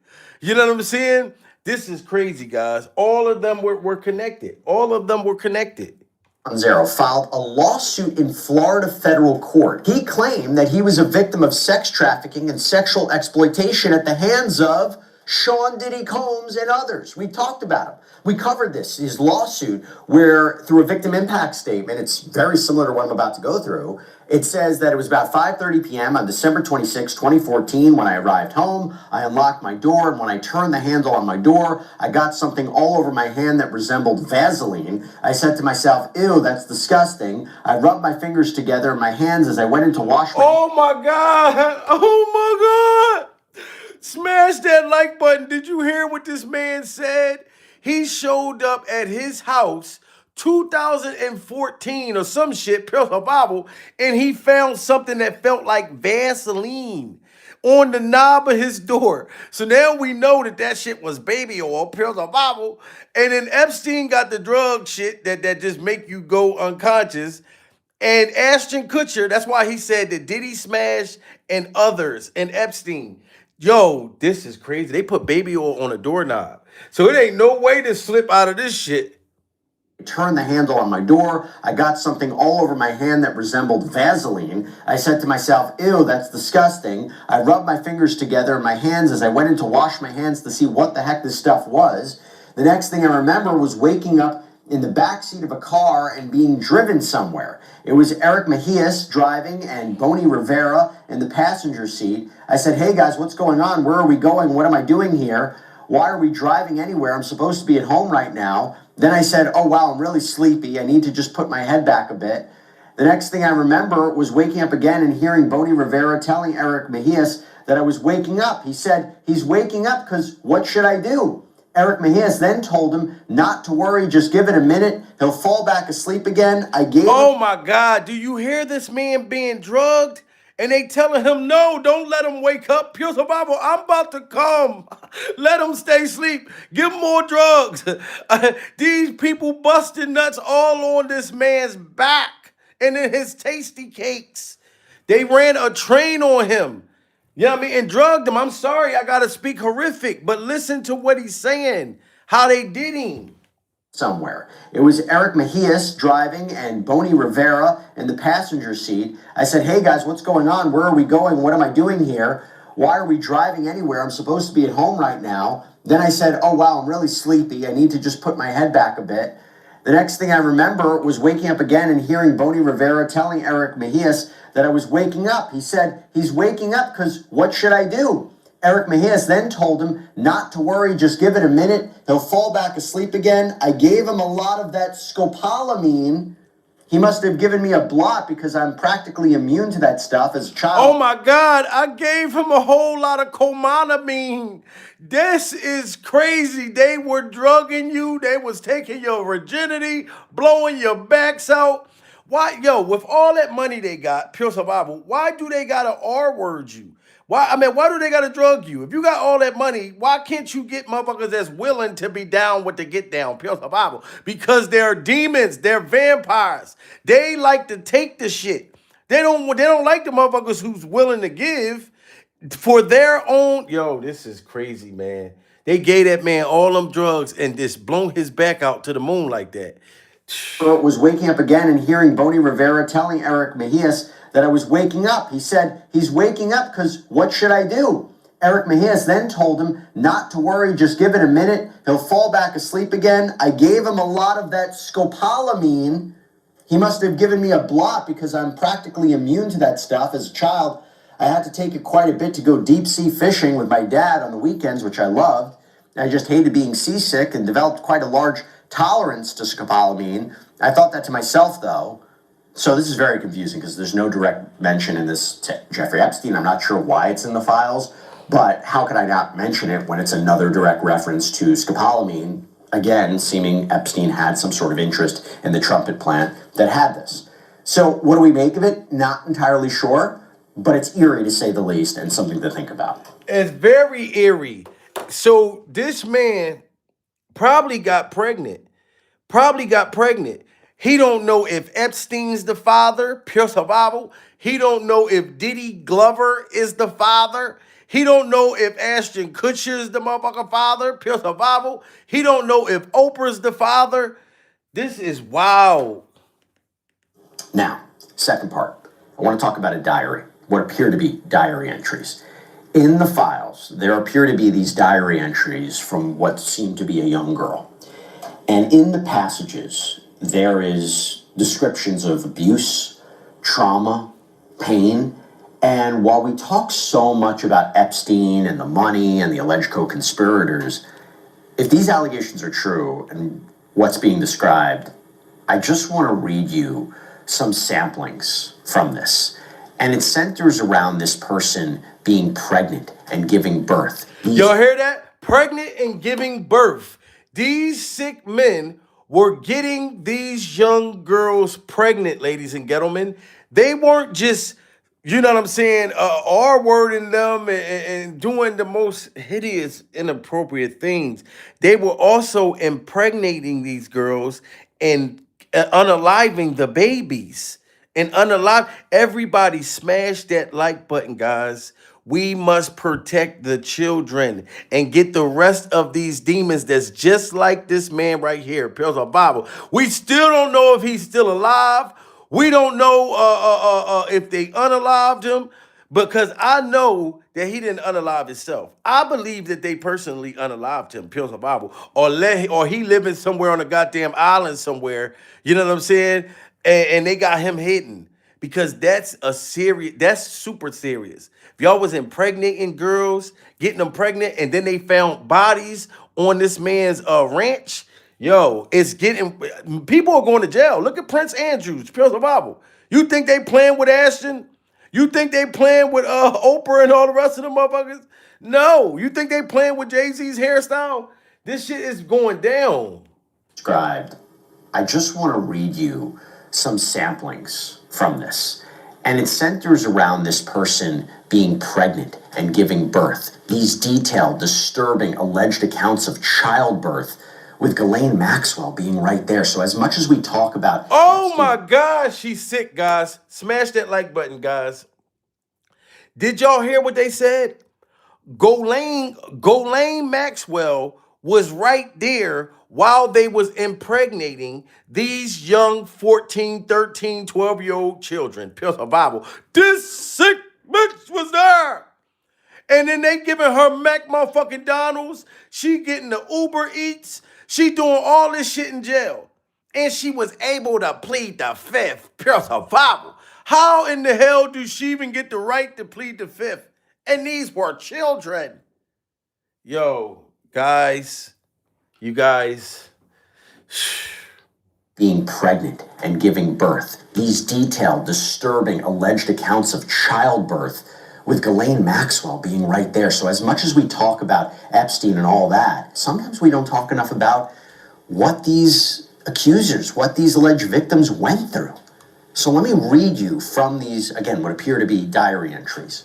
You know what I'm saying? This is crazy, guys. All of them were connected. All of them were connected. Manzaro filed a lawsuit in Florida federal court. He claimed that he was a victim of sex trafficking and sexual exploitation at the hands of Sean Diddy Combs and others. We talked about him. We covered this, his lawsuit, where through a victim impact statement, it's very similar to what I'm about to go through. It says that it was about 5:30 p.m. on December 26, 2014, when I arrived home. I unlocked my door, and when I turned the handle on my door, I got something all over my hand that resembled Vaseline. I said to myself, ew, that's disgusting. I rubbed my fingers together in my hands as I went in to wash my... Oh my God! Oh my God! Smash that like button. Did you hear what this man said? He showed up at his house 2014 or some shit, pure survival, and he found something that felt like Vaseline on the knob of his door. So now we know that that shit was baby oil, pure survival. And then Epstein got the drug shit that just make you go unconscious. And Ashton Kutcher, that's why he said that Diddy smashed and others and Epstein. Yo, this is crazy. They put baby oil on a doorknob. So it ain't no way to slip out of this shit. Turned the handle on my door. I got something all over my hand that resembled Vaseline. I said to myself, ew, that's disgusting. I rubbed my fingers together in my hands as I went in to wash my hands to see what the heck this stuff was. The next thing I remember was waking up in the backseat of a car and being driven somewhere. It was Eric Mejias driving and Bonnie Rivera in the passenger seat. I said, hey guys, what's going on? Where are we going? What am I doing here? why are we driving anywhere? I'm supposed to be at home right now. Then I said, oh, wow, I'm really sleepy. I need to just put my head back a bit. The next thing I remember was waking up again and hearing Boney Rivera telling Eric Mejias that I was waking up. He said, he's waking up because what should I do? Eric Mejias then told him not to worry, just give it a minute. He'll fall back asleep again. I gave Oh my God, do you hear this man being drugged? And they telling him, no, don't let him wake up. Pure survival, I'm about to come. Let him stay asleep. Give him more drugs. These people busting nuts all on this man's back and in his tasty cakes. They ran a train on him. You know what I mean? And drugged him. I'm sorry, I gotta speak horrific, but listen to what he's saying. How they did him. somewhere. It was Eric Mejias driving and Boney Rivera in the passenger seat. I said, hey guys, what's going on? Where are we going? What am I doing here? Why are we driving anywhere? I'm supposed to be at home right now. Then I said, oh wow, I'm really sleepy. I need to just put my head back a bit. The next thing I remember was waking up again and hearing Boney Rivera telling Eric Mejias that I was waking up. He said, he's waking up because what should I do? Eric Mejias then told him not to worry, just give it a minute. He'll fall back asleep again. I gave him a lot of that scopolamine. He must have given me a blot because I'm practically immune to that stuff as a child. Oh my God, I gave him a whole lot of comolamine. This is crazy. They were drugging you. They was taking your virginity, blowing your backs out. Why, yo, with all that money they got, Pure Survival, why do they gotta R-word you? Why do they gotta drug you? If you got all that money, why can't you get motherfuckers that's willing to be down with the get down, Pure Survival? Because they're demons, they're vampires. They like to take the shit. They don't like the motherfuckers who's willing to give for their own. Yo, this is crazy, man. They gave that man all them drugs and just blown his back out to the moon like that. Was waking up again and hearing Boney Rivera telling Eric Mejias that I was waking up. He said, he's waking up because what should I do? Eric Mejias then told him not to worry, just give it a minute. He'll fall back asleep again. I gave him a lot of that scopolamine. He must have given me a blot because I'm practically immune to that stuff. As a child, I had to take it quite a bit to go deep sea fishing with my dad on the weekends, which I loved. I just hated being seasick and developed quite a large tolerance to scopolamine. I thought that to myself, though. So this is very confusing because there's no direct mention in this to Jeffrey Epstein. I'm not sure why it's in the files, but how could I not mention it when it's another direct reference to scopolamine? Again, seeming Epstein had some sort of interest in the trumpet plant that had this. So what do we make of it? Not entirely sure, but it's eerie to say the least and something to think about. It's very eerie. So this man probably got pregnant. He don't know if Epstein's the father, Pure Survival. He don't know if Diddy Glover is the father. He don't know if Ashton Kutcher is the motherfucking father, Pure Survival. He don't know if Oprah's the father. This is wild. Now, second part. I want to talk about a diary, what appear to be diary entries. In the files, there appear to be these diary entries from what seemed to be a young girl. And in the passages, there is descriptions of abuse, trauma, pain. And while we talk so much about Epstein and the money and the alleged co-conspirators, if these allegations are true and what's being described, I just want to read you some samplings from this. And it centers around this person being pregnant and giving birth. Y'all hear that? Pregnant and giving birth. These sick men were getting these young girls pregnant, ladies and gentlemen. They weren't just, you know what I'm saying, R-wording them and doing the most hideous, inappropriate things. They were also impregnating these girls and unaliving the babies. And everybody smash that like button, guys. We must protect the children and get the rest of these demons that's just like this man right here, Pills of Bible. We still don't know if he's still alive. We don't know if they unalived him, because I know that he didn't unalive himself. I believe that they personally unalived him, Pills of Bible, or he living somewhere on a goddamn island somewhere. You know what I'm saying? And they got him hidden. because that's super serious. If y'all was impregnating girls, getting them pregnant, and then they found bodies on this man's ranch, yo, it's getting, people are going to jail. Look at Prince Andrews, pure survival. You think they playing with Ashton? You think they playing with Oprah and all the rest of them motherfuckers? No. You think they playing with Jay-Z's hairstyle? This shit is going down. Described. I just want to read you some samplings from this. And it centers around this person being pregnant and giving birth. These detailed, disturbing, alleged accounts of childbirth, with Ghislaine Maxwell being right there. So as much as we talk about... Oh my God, she's sick, guys. Smash that like button, guys. Did y'all hear what they said? Ghislaine Maxwell was right there while they was impregnating these young 14, 13, 12-year-old children. Pure survival. This sick bitch was there. And then they giving her Mac motherfucking Donald's. She getting the Uber Eats. She doing all this shit in jail. And she was able to plead the fifth. Pure survival. How in the hell do she even get the right to plead the fifth? And these were children. Yo, guys, you guys. Being pregnant and giving birth. These detailed, disturbing, alleged accounts of childbirth, with Ghislaine Maxwell being right there. So as much as we talk about Epstein and all that, sometimes we don't talk enough about what these accusers, what these alleged victims went through. So let me read you from these, again, what appear to be diary entries.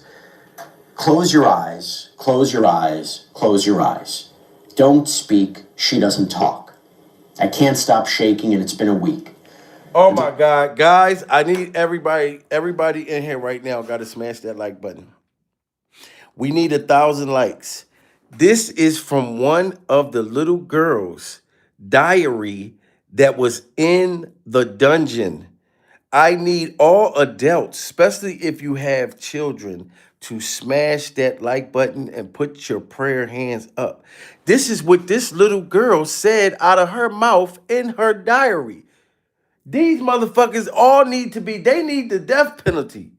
Close your eyes, close your eyes, close your eyes. Don't speak, she doesn't talk. I can't stop shaking and it's been a week. Oh my God, guys, I need everybody in here right now got to smash that like button. We need 1,000 likes. This is from one of the little girls' diary that was in the dungeon. I need all adults, especially if you have children, to smash that like button and put your prayer hands up. This is what this little girl said out of her mouth in her diary. These motherfuckers all need the death penalty.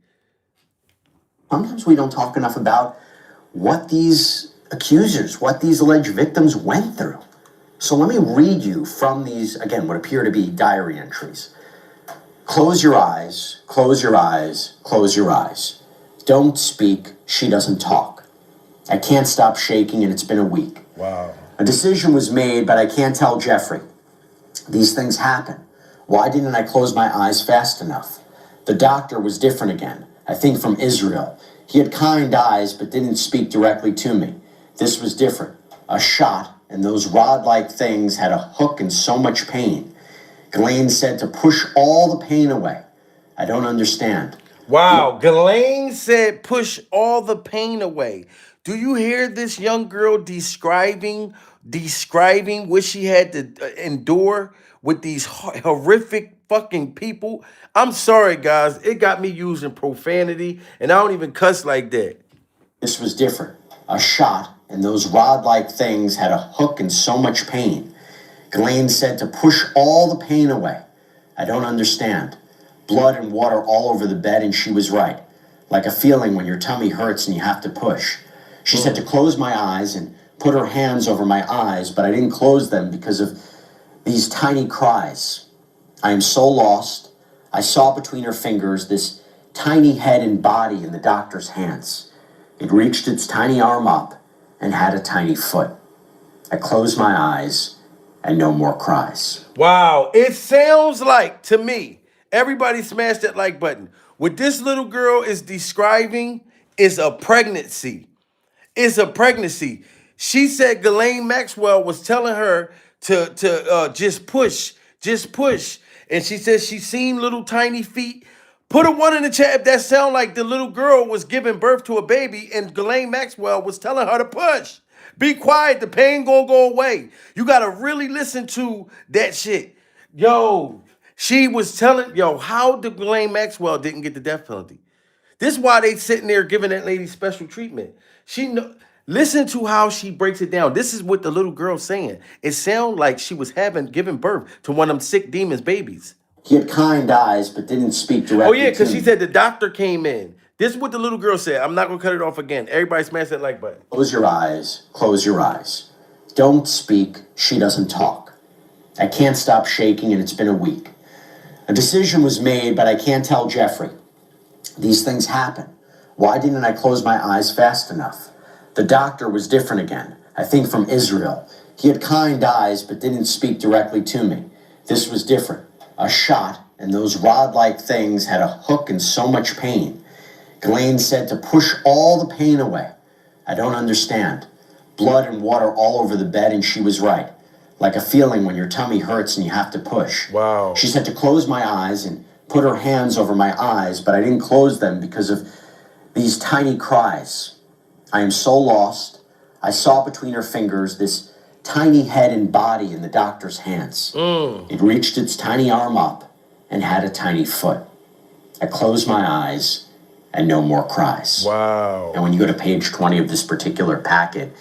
Sometimes we don't talk enough about what these accusers, what these alleged victims went through. So let me read you from these, again, what appear to be diary entries. Close your eyes, close your eyes, close your eyes. Don't speak, she doesn't talk. I can't stop shaking and it's been a week. Wow. A decision was made, but I can't tell Jeffrey. These things happen. Why didn't I close my eyes fast enough? The doctor was different again, I think from Israel. He had kind eyes, but didn't speak directly to me. This was different. A shot, and those rod-like things had a hook and so much pain. Ghislaine said to push all the pain away. I don't understand. Wow, Ghislaine said push all the pain away. Do you hear this young girl describing what she had to endure with these horrific fucking people? I'm sorry, guys. It got me using profanity, and I don't even cuss like that. This was different. A shot, and those rod-like things had a hook and so much pain. Ghislaine said to push all the pain away. I don't understand. Blood and water all over the bed, and she was right. Like a feeling when your tummy hurts and you have to push. She said to close my eyes and put her hands over my eyes, but I didn't close them because of these tiny cries. I am so lost. I saw between her fingers this tiny head and body in the doctor's hands. It reached its tiny arm up and had a tiny foot. I closed my eyes and no more cries. Wow, it sounds like to me, everybody smash that like button. What this little girl is describing is a pregnancy. It's a pregnancy. She said Ghislaine Maxwell was telling her to just push. And she said she seen little tiny feet. Put a 1 in the chat if that sound like the little girl was giving birth to a baby and Ghislaine Maxwell was telling her to push. Be quiet, the pain gonna go away. You gotta really listen to that shit. Yo, she was telling, how did Ghislaine Maxwell didn't get the death penalty? This is why they sitting there giving that lady special treatment. Listen to how she breaks it down. This is what the little girl's saying. It sounds like she was giving birth to one of them sick demons babies. He had kind eyes, but didn't speak directly Oh yeah, because to she me. said the doctor came in. This is what the little girl said. I'm not gonna cut it off again. Everybody smash that like button. Close your eyes. Close your eyes. Don't speak. She doesn't talk. I can't stop shaking, and it's been a week. A decision was made, but I can't tell Jeffrey. These things happen. Why didn't I close my eyes fast enough? The doctor was different again. I think from Israel. He had kind eyes, but didn't speak directly to me. This was different. A shot, and those rod-like things had a hook and so much pain. Ghislaine said to push all the pain away. I don't understand. Blood and water all over the bed, and she was right. Like a feeling when your tummy hurts and you have to push. Wow. She said to close my eyes and put her hands over my eyes, but I didn't close them because of these tiny cries. I am so lost. I saw between her fingers this tiny head and body in the doctor's hands. It reached its tiny arm up and had a tiny foot. I closed my eyes and no more cries. Wow. And when you go to page 20 of this particular packet,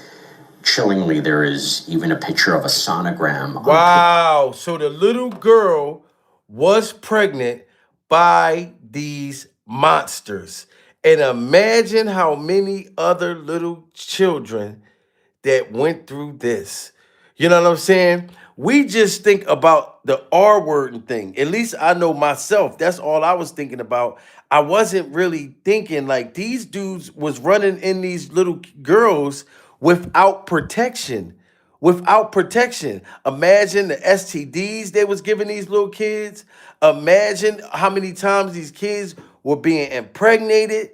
chillingly, there is even a picture of a sonogram. Wow. So the little girl was pregnant by these monsters. And imagine how many other little children that went through this. You know what I'm saying? We just think about the R word thing. At least I know myself. That's all I was thinking about. I wasn't really thinking like these dudes was running in these little girls without protection. Without protection. Imagine the STDs they was giving these little kids. Imagine how many times these kids were being impregnated.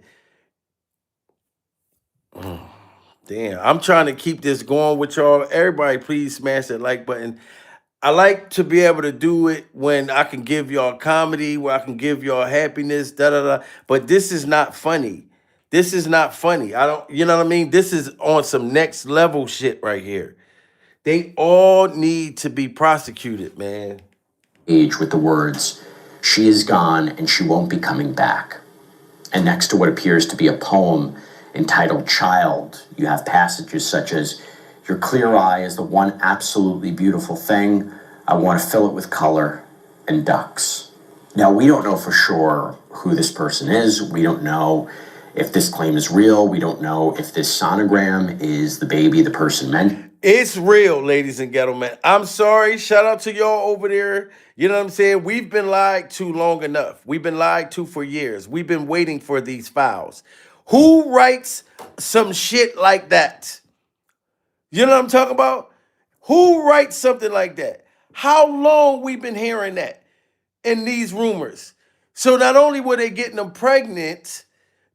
Damn, I'm trying to keep this going with y'all. Everybody, please smash that like button. I like to be able to do it when I can give y'all comedy, where I can give y'all happiness, da da da. But this is not funny. This is not funny. I don't, you know what I mean? This is on some next level shit right here. They all need to be prosecuted, man. Age with the words, "She is gone and she won't be coming back." And next to what appears to be a poem entitled Child, you have passages such as, "Your clear eye is the one absolutely beautiful thing. I want to fill it with color and ducks." Now, we don't know for sure who this person is. We don't know if this claim is real. We don't know if this sonogram is the baby the person meant. It's real, ladies and gentlemen. I'm sorry. Shout out to y'all over there. You know what I'm saying? We've been lied to long enough. We've been lied to for years. We've been waiting for these files. Who writes some shit like that? You know what I'm talking about? Who writes something like that? How long we been hearing that in these rumors? So not only were they getting them pregnant,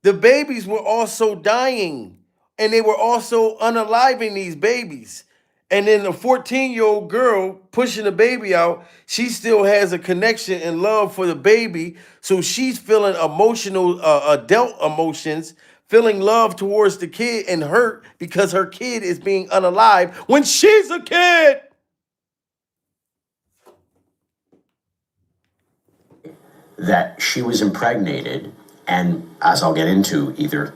the babies were also dying. And they were also unaliving these babies. And then the 14-year-old girl pushing the baby out, she still has a connection and love for the baby. So she's feeling emotional, adult emotions, feeling love towards the kid and hurt because her kid is being unalive when she's a kid. That she was impregnated, and as I'll get into, either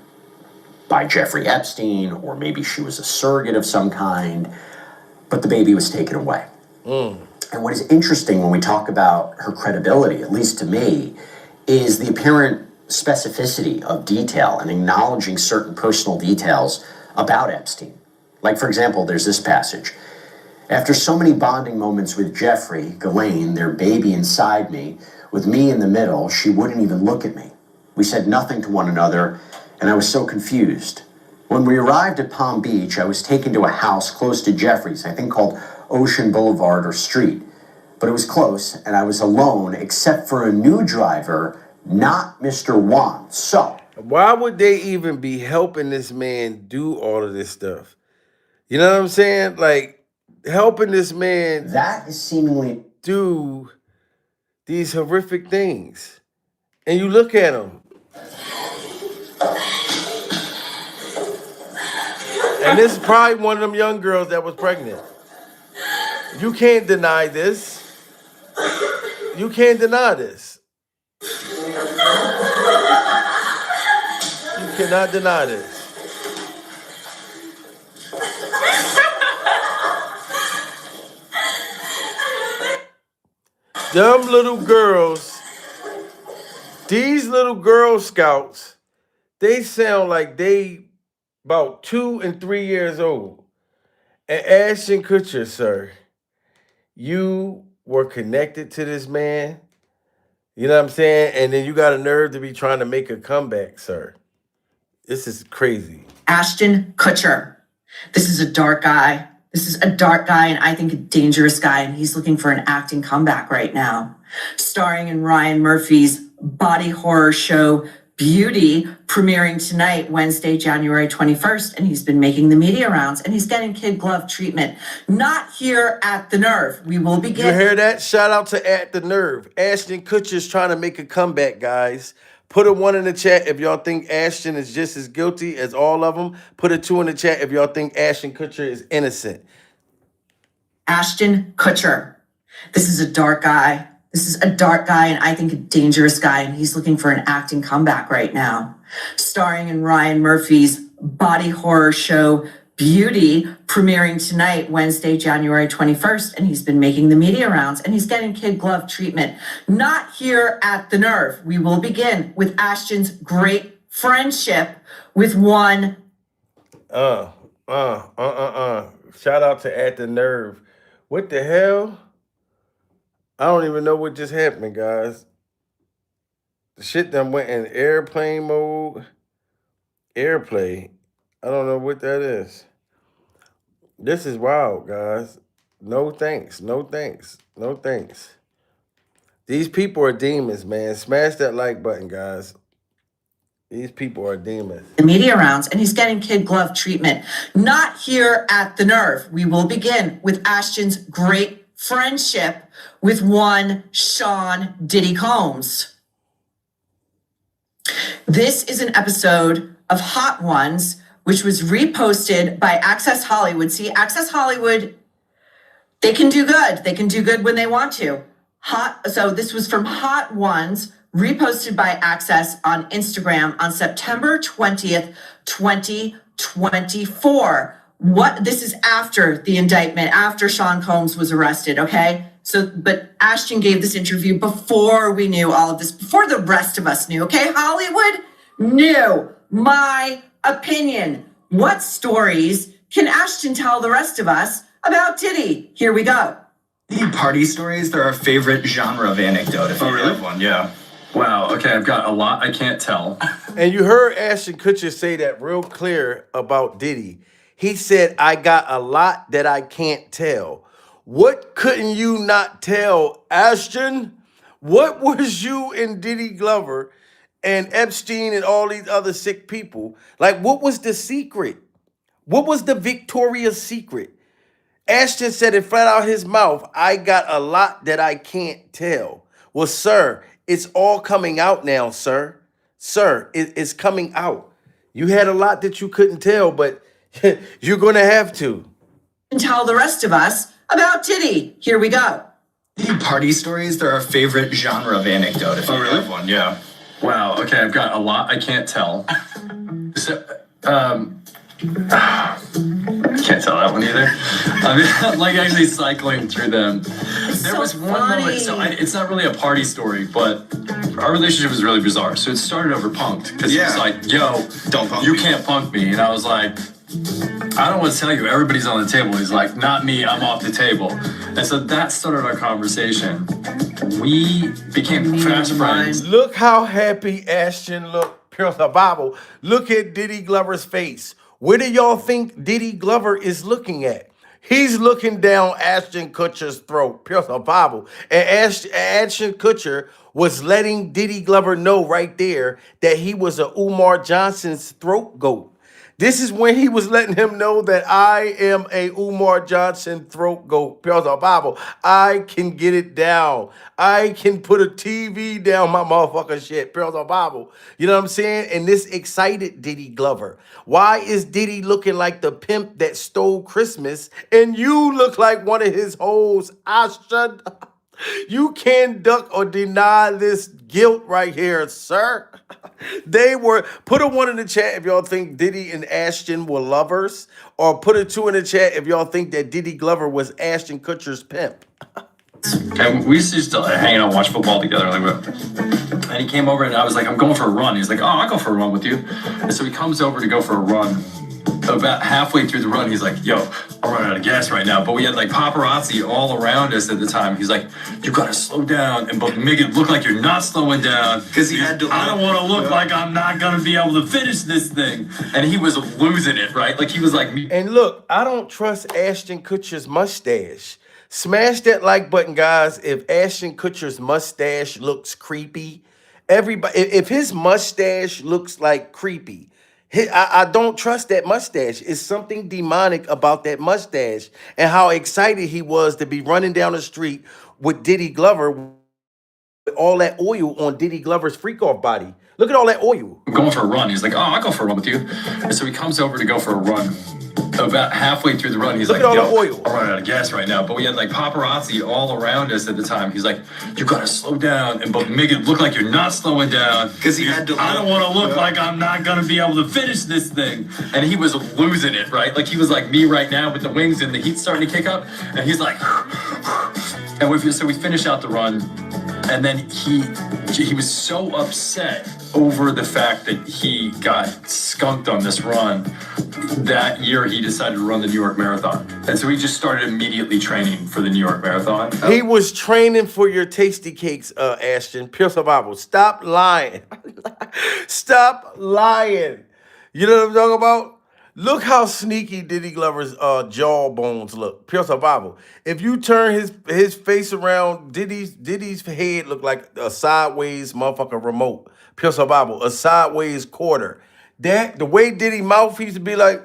by Jeffrey Epstein, or maybe she was a surrogate of some kind, but the baby was taken away. And what is interesting when we talk about her credibility, at least to me, is the apparent specificity of detail and acknowledging certain personal details about Epstein. Like, for example, there's this passage. "After so many bonding moments with Jeffrey, Ghislaine, their baby inside me, with me in the middle, she wouldn't even look at me. We said nothing to one another, and I was so confused. When we arrived at Palm Beach, I was taken to a house close to Jeffrey's, I think called Ocean Boulevard or Street. But it was close, and I was alone except for a new driver, not Mr. Wan. So, why would they even be helping this man do all of this stuff? You know what I'm saying? Like, helping this man that is seemingly do these horrific things. And you look at him. And this is probably one of them young girls that was pregnant. You can't deny this. You can't deny this. You cannot deny this. Them little girls, these little Girl Scouts, they sound like they about 2 and 3 years old. And Ashton Kutcher, sir, you were connected to this man. You know what I'm saying? And then you got a nerve to be trying to make a comeback, sir. This is crazy. Ashton Kutcher. This is a dark guy. This is a dark guy, and I think a dangerous guy, and he's looking for an acting comeback right now. Starring in Ryan Murphy's body horror show, Beauty, premiering tonight, Wednesday, January 21st, and he's been making the media rounds, and he's getting kid glove treatment. Not here at the Nerve. We will begin. You hear that? Shout out to At the Nerve. Ashton Kutcher's trying to make a comeback, guys. Put a 1 in the chat if y'all think Ashton is just as guilty as all of them. Put a 2 in the chat if y'all think Ashton Kutcher is innocent. Ashton Kutcher. This is a dark guy. This is a dark guy, and I think a dangerous guy, and he's looking for an acting comeback right now. Starring in Ryan Murphy's body horror show, Beauty, premiering tonight, Wednesday, January 21st, and he's been making the media rounds, and he's getting kid glove treatment. Not here at the Nerve. We will begin with Ashton's great friendship with one. Shout out to At the Nerve. What the hell? I don't even know what just happened, guys. The shit done went in airplane mode. Airplay. I don't know what that is. This is wild, guys. No thanks. No thanks. No thanks. These people are demons, man. Smash that like button, guys. These people are demons. The media rounds, and he's getting kid glove treatment. Not here at the Nerve. We will begin with Ashton's great friendship with one Sean Diddy Combs. This is an episode of Hot Ones, which was reposted by Access Hollywood. See, Access Hollywood, they can do good. They can do good when they want to. So this was from Hot Ones, reposted by Access on Instagram on September 20th, 2024. This is after the indictment, after Sean Combs was arrested, okay? But Ashton gave this interview before we knew all of this, before the rest of us knew, okay? Hollywood knew my opinion. What stories can Ashton tell the rest of us about Diddy? Here we go. Party stories, they're our favorite genre of anecdote. If you really have one, yeah. Wow, okay, I've got a lot I can't tell. And you heard Ashton Kutcher say that real clear about Diddy. He said, I got a lot that I can't tell. What couldn't you not tell, Ashton? What was you and Diddy Glover and Epstein and all these other sick people? Like, what was the secret? What was the Victoria's Secret? Ashton said it flat out his mouth. I got a lot that I can't tell. Well, sir, it's all coming out now, sir. Sir, it's coming out. You had a lot that you couldn't tell, but you're going to have to. And tell the rest of us about Diddy. Here we go. Party stories, they're our favorite genre of anecdote. If you really have one, yeah. Wow, okay, I've got a lot I can't tell. Can't tell that one either. I mean, I'm like actually cycling through them. There was one moment, so it's not really a party story, but our relationship was really bizarre. So it started over punked, because he was like, yo, don't punk you me. can't punk me. And I was like, I don't want to tell you, everybody's on the table. He's like, not me, I'm off the table. And so that started our conversation. We became fast friends. Look how happy Ashton looked. Pure Bible. Look at Diddy Glover's face. Where do y'all think Diddy Glover is looking at? He's looking down Ashton Kutcher's throat. Pure Bible. And Ashton Kutcher was letting Diddy Glover know right there that he was a Umar Johnson's throat goat. This is when he was letting him know that I am a Umar Johnson throat goat. Pure Bible. I can get it down. I can put a TV down my motherfucking shit. Pure Bible. You know what I'm saying? And this excited Diddy Glover. Why is Diddy looking like the pimp that stole Christmas and you look like one of his hoes? Ashton, you can't duck or deny this guilt right here, sir. They were, put a 1 in the chat if y'all think Diddy and Ashton were lovers, or put a 2 in the chat if y'all think that Diddy Glover was Ashton Kutcher's pimp. And we used to just hang out and watch football together. And he came over and I was like, I'm going for a run. He's like, oh, I'll go for a run with you. And so he comes over to go for a run. About halfway through the run, he's like, yo, I'm running out of gas right now. But we had like paparazzi all around us at the time. He's like, you gotta slow down and make it look like you're not slowing down. Because he had to. I don't want to look like I'm not gonna be able to finish this thing. And he was losing it, right? Like he was like me. And look, I don't trust Ashton Kutcher's mustache. Smash that like button, guys. If Ashton Kutcher's mustache looks creepy, everybody, if his mustache looks like creepy, I don't trust that mustache. It's something demonic about that mustache and how excited he was to be running down the street with Diddy Glover with all that oil on Diddy Glover's freak-off body. Look at all that oil. I'm going for a run. He's like, oh, I'll go for a run with you. And so he comes over to go for a run. About halfway through the run, he's like, yo, I'm running out of gas right now. But we had like paparazzi all around us at the time. He's like, you gotta slow down and make it look like you're not slowing down. Because he had to. I don't want to look like I'm not gonna be able to finish this thing. And he was losing it, right? Like he was like me right now with the wings and the heat starting to kick up. And he's like, and we finish out the run. And then he was so upset over the fact that he got skunked on this run. That year, he decided to run the New York Marathon. And so he just started immediately training for the New York Marathon. He was training for your tasty cakes, Ashton. Pure survival. Stop lying. Stop lying. You know what I'm talking about? Look how sneaky Diddy Glover's jaw bones look. Pure survival. If you turn his face around, Diddy's head look like a sideways motherfucking remote. Pure survival. A sideways quarter. The way Diddy mouth used to be like,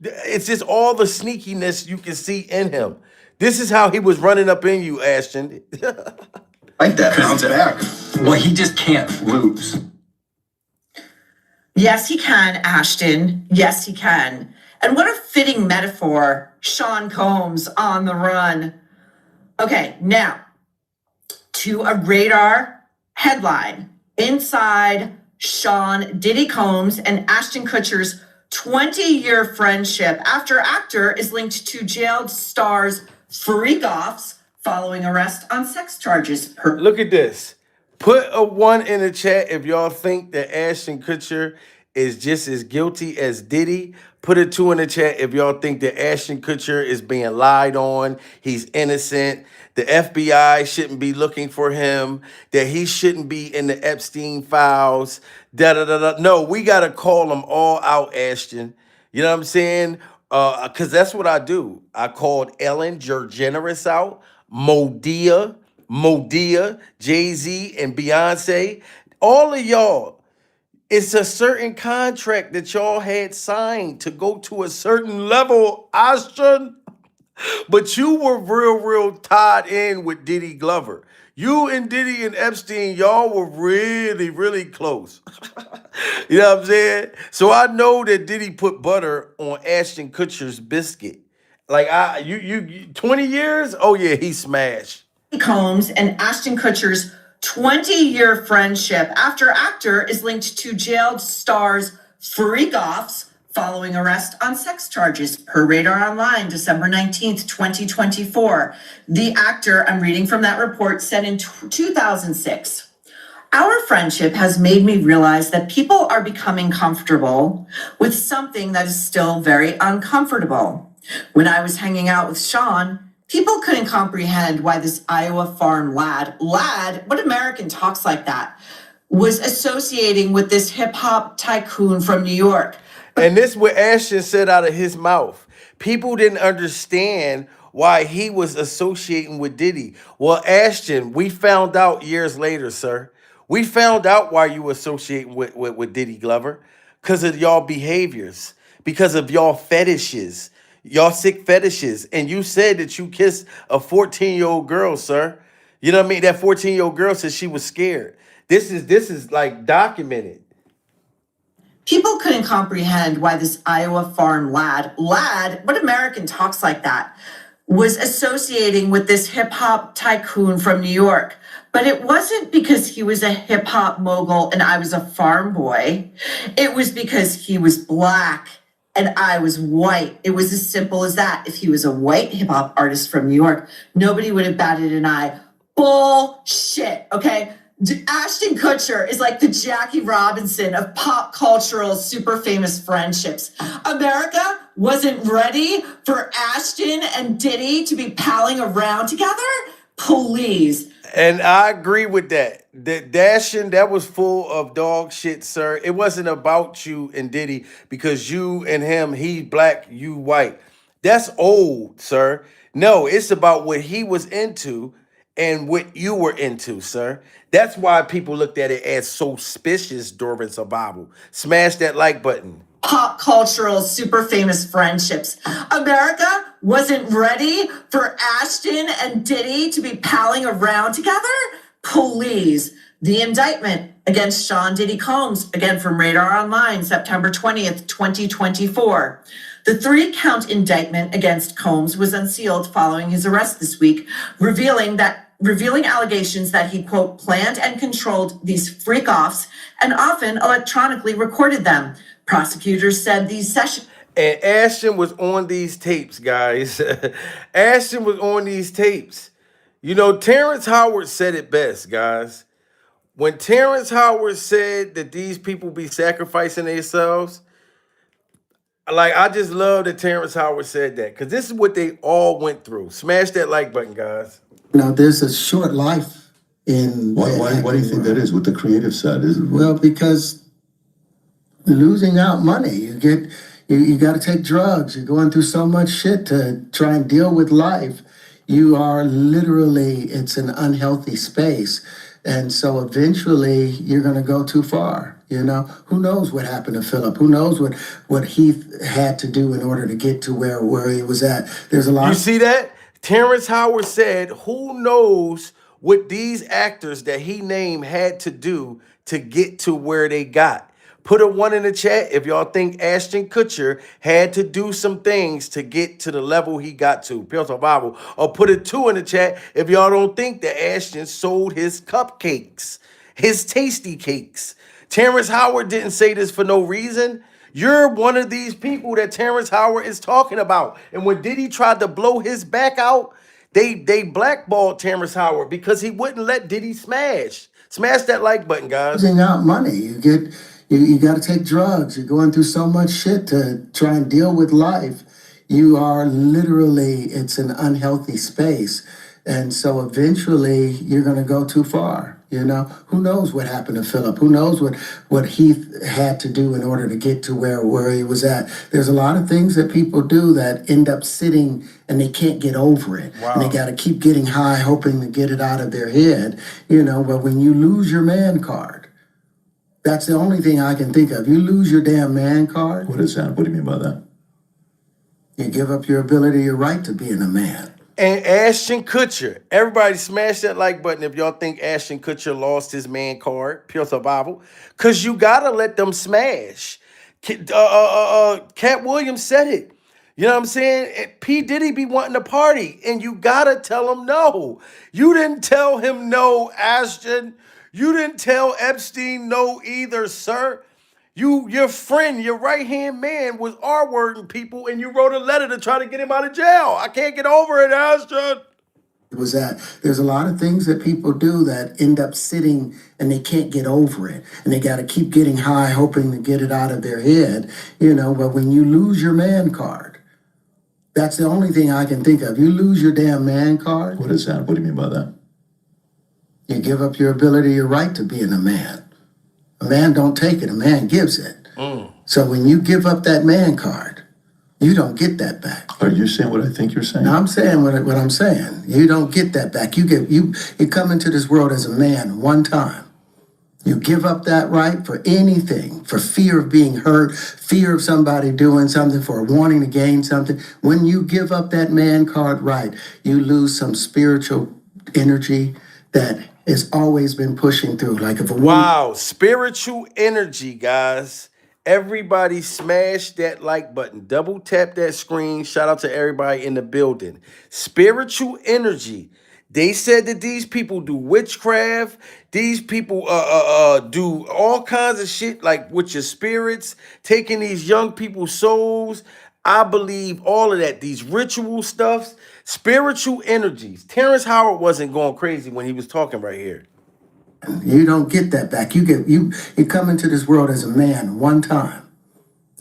it's just all the sneakiness you can see in him. This is how he was running up in you, Ashton. Like that. Bounce back. Well, he just can't lose. Yes, he can, Ashton. Yes, he can. And what a fitting metaphor, Sean Combs on the run. Okay, now to a Radar headline. Inside Sean Diddy Combs and Ashton Kutcher's 20-year friendship after actor is linked to jailed stars freak-offs following arrest on sex charges. Look at this. Put a 1 in the chat if y'all think that Ashton Kutcher is just as guilty as Diddy. Put a 2 in the chat if y'all think that Ashton Kutcher is being lied on. He's innocent. The FBI shouldn't be looking for him. That he shouldn't be in the Epstein files. No, we got to call them all out, Ashton. You know what I'm saying? Because that's what I do. I called Ellen DeGeneres out, Modia, Jay-Z, and Beyonce. All of y'all. It's a certain contract that y'all had signed to go to a certain level, Ashton. But you were real tied in with Diddy Glover. You and Diddy and Epstein, y'all were really close. You know what I'm saying? So I know that Diddy put butter on Ashton Kutcher's biscuit. Like, 20 years? Oh, yeah, he smashed. Combs and Ashton Kutcher's 20-year friendship after actor is linked to jailed stars freak-offs following arrest on sex charges, per Radar Online, December 19th, 2024. The actor, I'm reading from that report, said in 2006, our friendship has made me realize that people are becoming comfortable with something that is still very uncomfortable. When I was hanging out with Sean, people couldn't comprehend why this Iowa farm lad, what American talks like that, was associating with this hip-hop tycoon from New York. And this is what Ashton said out of his mouth. People didn't understand why he was associating with Diddy. Well, Ashton, we found out years later, sir. We found out why you were associating with Diddy Glover. Because of y'all behaviors. Because of y'all fetishes. Y'all sick fetishes. And you said that you kissed a 14-year-old girl, sir. You know what I mean? That 14-year-old girl said she was scared. This is like documented. People couldn't comprehend why this Iowa farm lad, what American talks like that, was associating with this hip-hop tycoon from New York. But it wasn't because he was a hip-hop mogul and I was a farm boy. It was because he was black and I was white. It was as simple as that. If he was a white hip-hop artist from New York, nobody would have batted an eye. Bullshit, okay? Ashton Kutcher is like the Jackie Robinson of pop cultural super famous friendships. America wasn't ready for Ashton and Diddy to be palling around together? Please. And I agree with that. That dashing, that was full of dog shit, sir. It wasn't about you and Diddy because you and him, he black, you white. That's old, sir. No, it's about what he was into and what you were into, sir. That's why people looked at it as so suspicious during survival. Smash that like button. Pop cultural super famous friendships. America wasn't ready for Ashton and Diddy to be palling around together? Please. The indictment against Sean Diddy Combs, again from Radar Online, September 20th, 2024. The 3-count indictment against Combs was unsealed following his arrest this week, revealing allegations that he, quote, planned and controlled these freak-offs and often electronically recorded them. Prosecutors said these sessions. And Ashton was on these tapes, guys. Ashton was on these tapes. You know, Terrence Howard said it best, guys. When Terrence Howard said that these people be sacrificing themselves, like, I just love that Terrence Howard said that because this is what they all went through. Smash that like button, guys. Now, there's a short life in... Why do you think that is? What the creative side is? Well, because losing out money, you got to take drugs. You're going through so much shit to try and deal with life. You are literally, it's an unhealthy space. And so eventually you're going to go too far. You know, who knows what happened to Philip? Who knows what he had to do in order to get to where he was at? There's a lot. You see that? Terrence Howard said, who knows what these actors that he named had to do to get to where they got. Put a 1 in the chat if y'all think Ashton Kutcher had to do some things to get to the level he got to. Pure survival. Or put a 2 in the chat if y'all don't think that Ashton sold his cupcakes, his tasty cakes. Terrence Howard didn't say this for no reason. You're one of these people that Terrence Howard is talking about. And when Diddy tried to blow his back out, they blackballed Terrence Howard because he wouldn't let Diddy smash. Smash that like button, guys. Losing out money, you got to take drugs. You're going through so much shit to try and deal with life. You are literally, it's an unhealthy space. And so eventually you're going to go too far. You know, who knows what happened to Philip? Who knows what he had to do in order to get to where he was at? There's a lot of things that people do that end up sitting and they can't get over it. Wow. And they got to keep getting high, hoping to get it out of their head. You know, but when you lose your man card, that's the only thing I can think of. You lose your damn man card. What is that? What do you mean by that? You give up your ability, your right to being a man. And Ashton Kutcher. Everybody smash that like button if y'all think Ashton Kutcher lost his man card. Pure survival. Because you got to let them smash. Cat Williams said it. You know what I'm saying? P. Diddy be wanting to party. And you got to tell him no. You didn't tell him no, Ashton. You didn't tell Epstein no either, sir. Your friend, your right-hand man was R-wording people, and you wrote a letter to try to get him out of jail. I can't get over it, Ashton. It was that there's a lot of things that people do that end up sitting and they can't get over it. And they got to keep getting high, hoping to get it out of their head. You know, but when you lose your man card, that's the only thing I can think of. You lose your damn man card. What is that? What do you mean by that? You give up your ability, your right to being a man. A man don't take it, a man gives it. So when you give up that man card, you don't get that back. Are you saying what I think you're saying? No, I'm saying what I'm saying. You don't get that back. You come into this world as a man one time. You give up that right for anything, for fear of being hurt, fear of somebody doing something, for wanting to gain something. When you give up that man card right, you lose some spiritual energy that has always been pushing through. Like if a woman... Wow, spiritual energy, guys. Everybody smash that like button. Double tap that screen. Shout out to everybody in the building. Spiritual energy. They said that these people do witchcraft. These people do all kinds of shit like with your spirits, taking these young people's souls. I believe all of that. These ritual stuffs, spiritual energies. Terrence Howard wasn't going crazy when he was talking right here. You don't get that back. You come into this world as a man one time.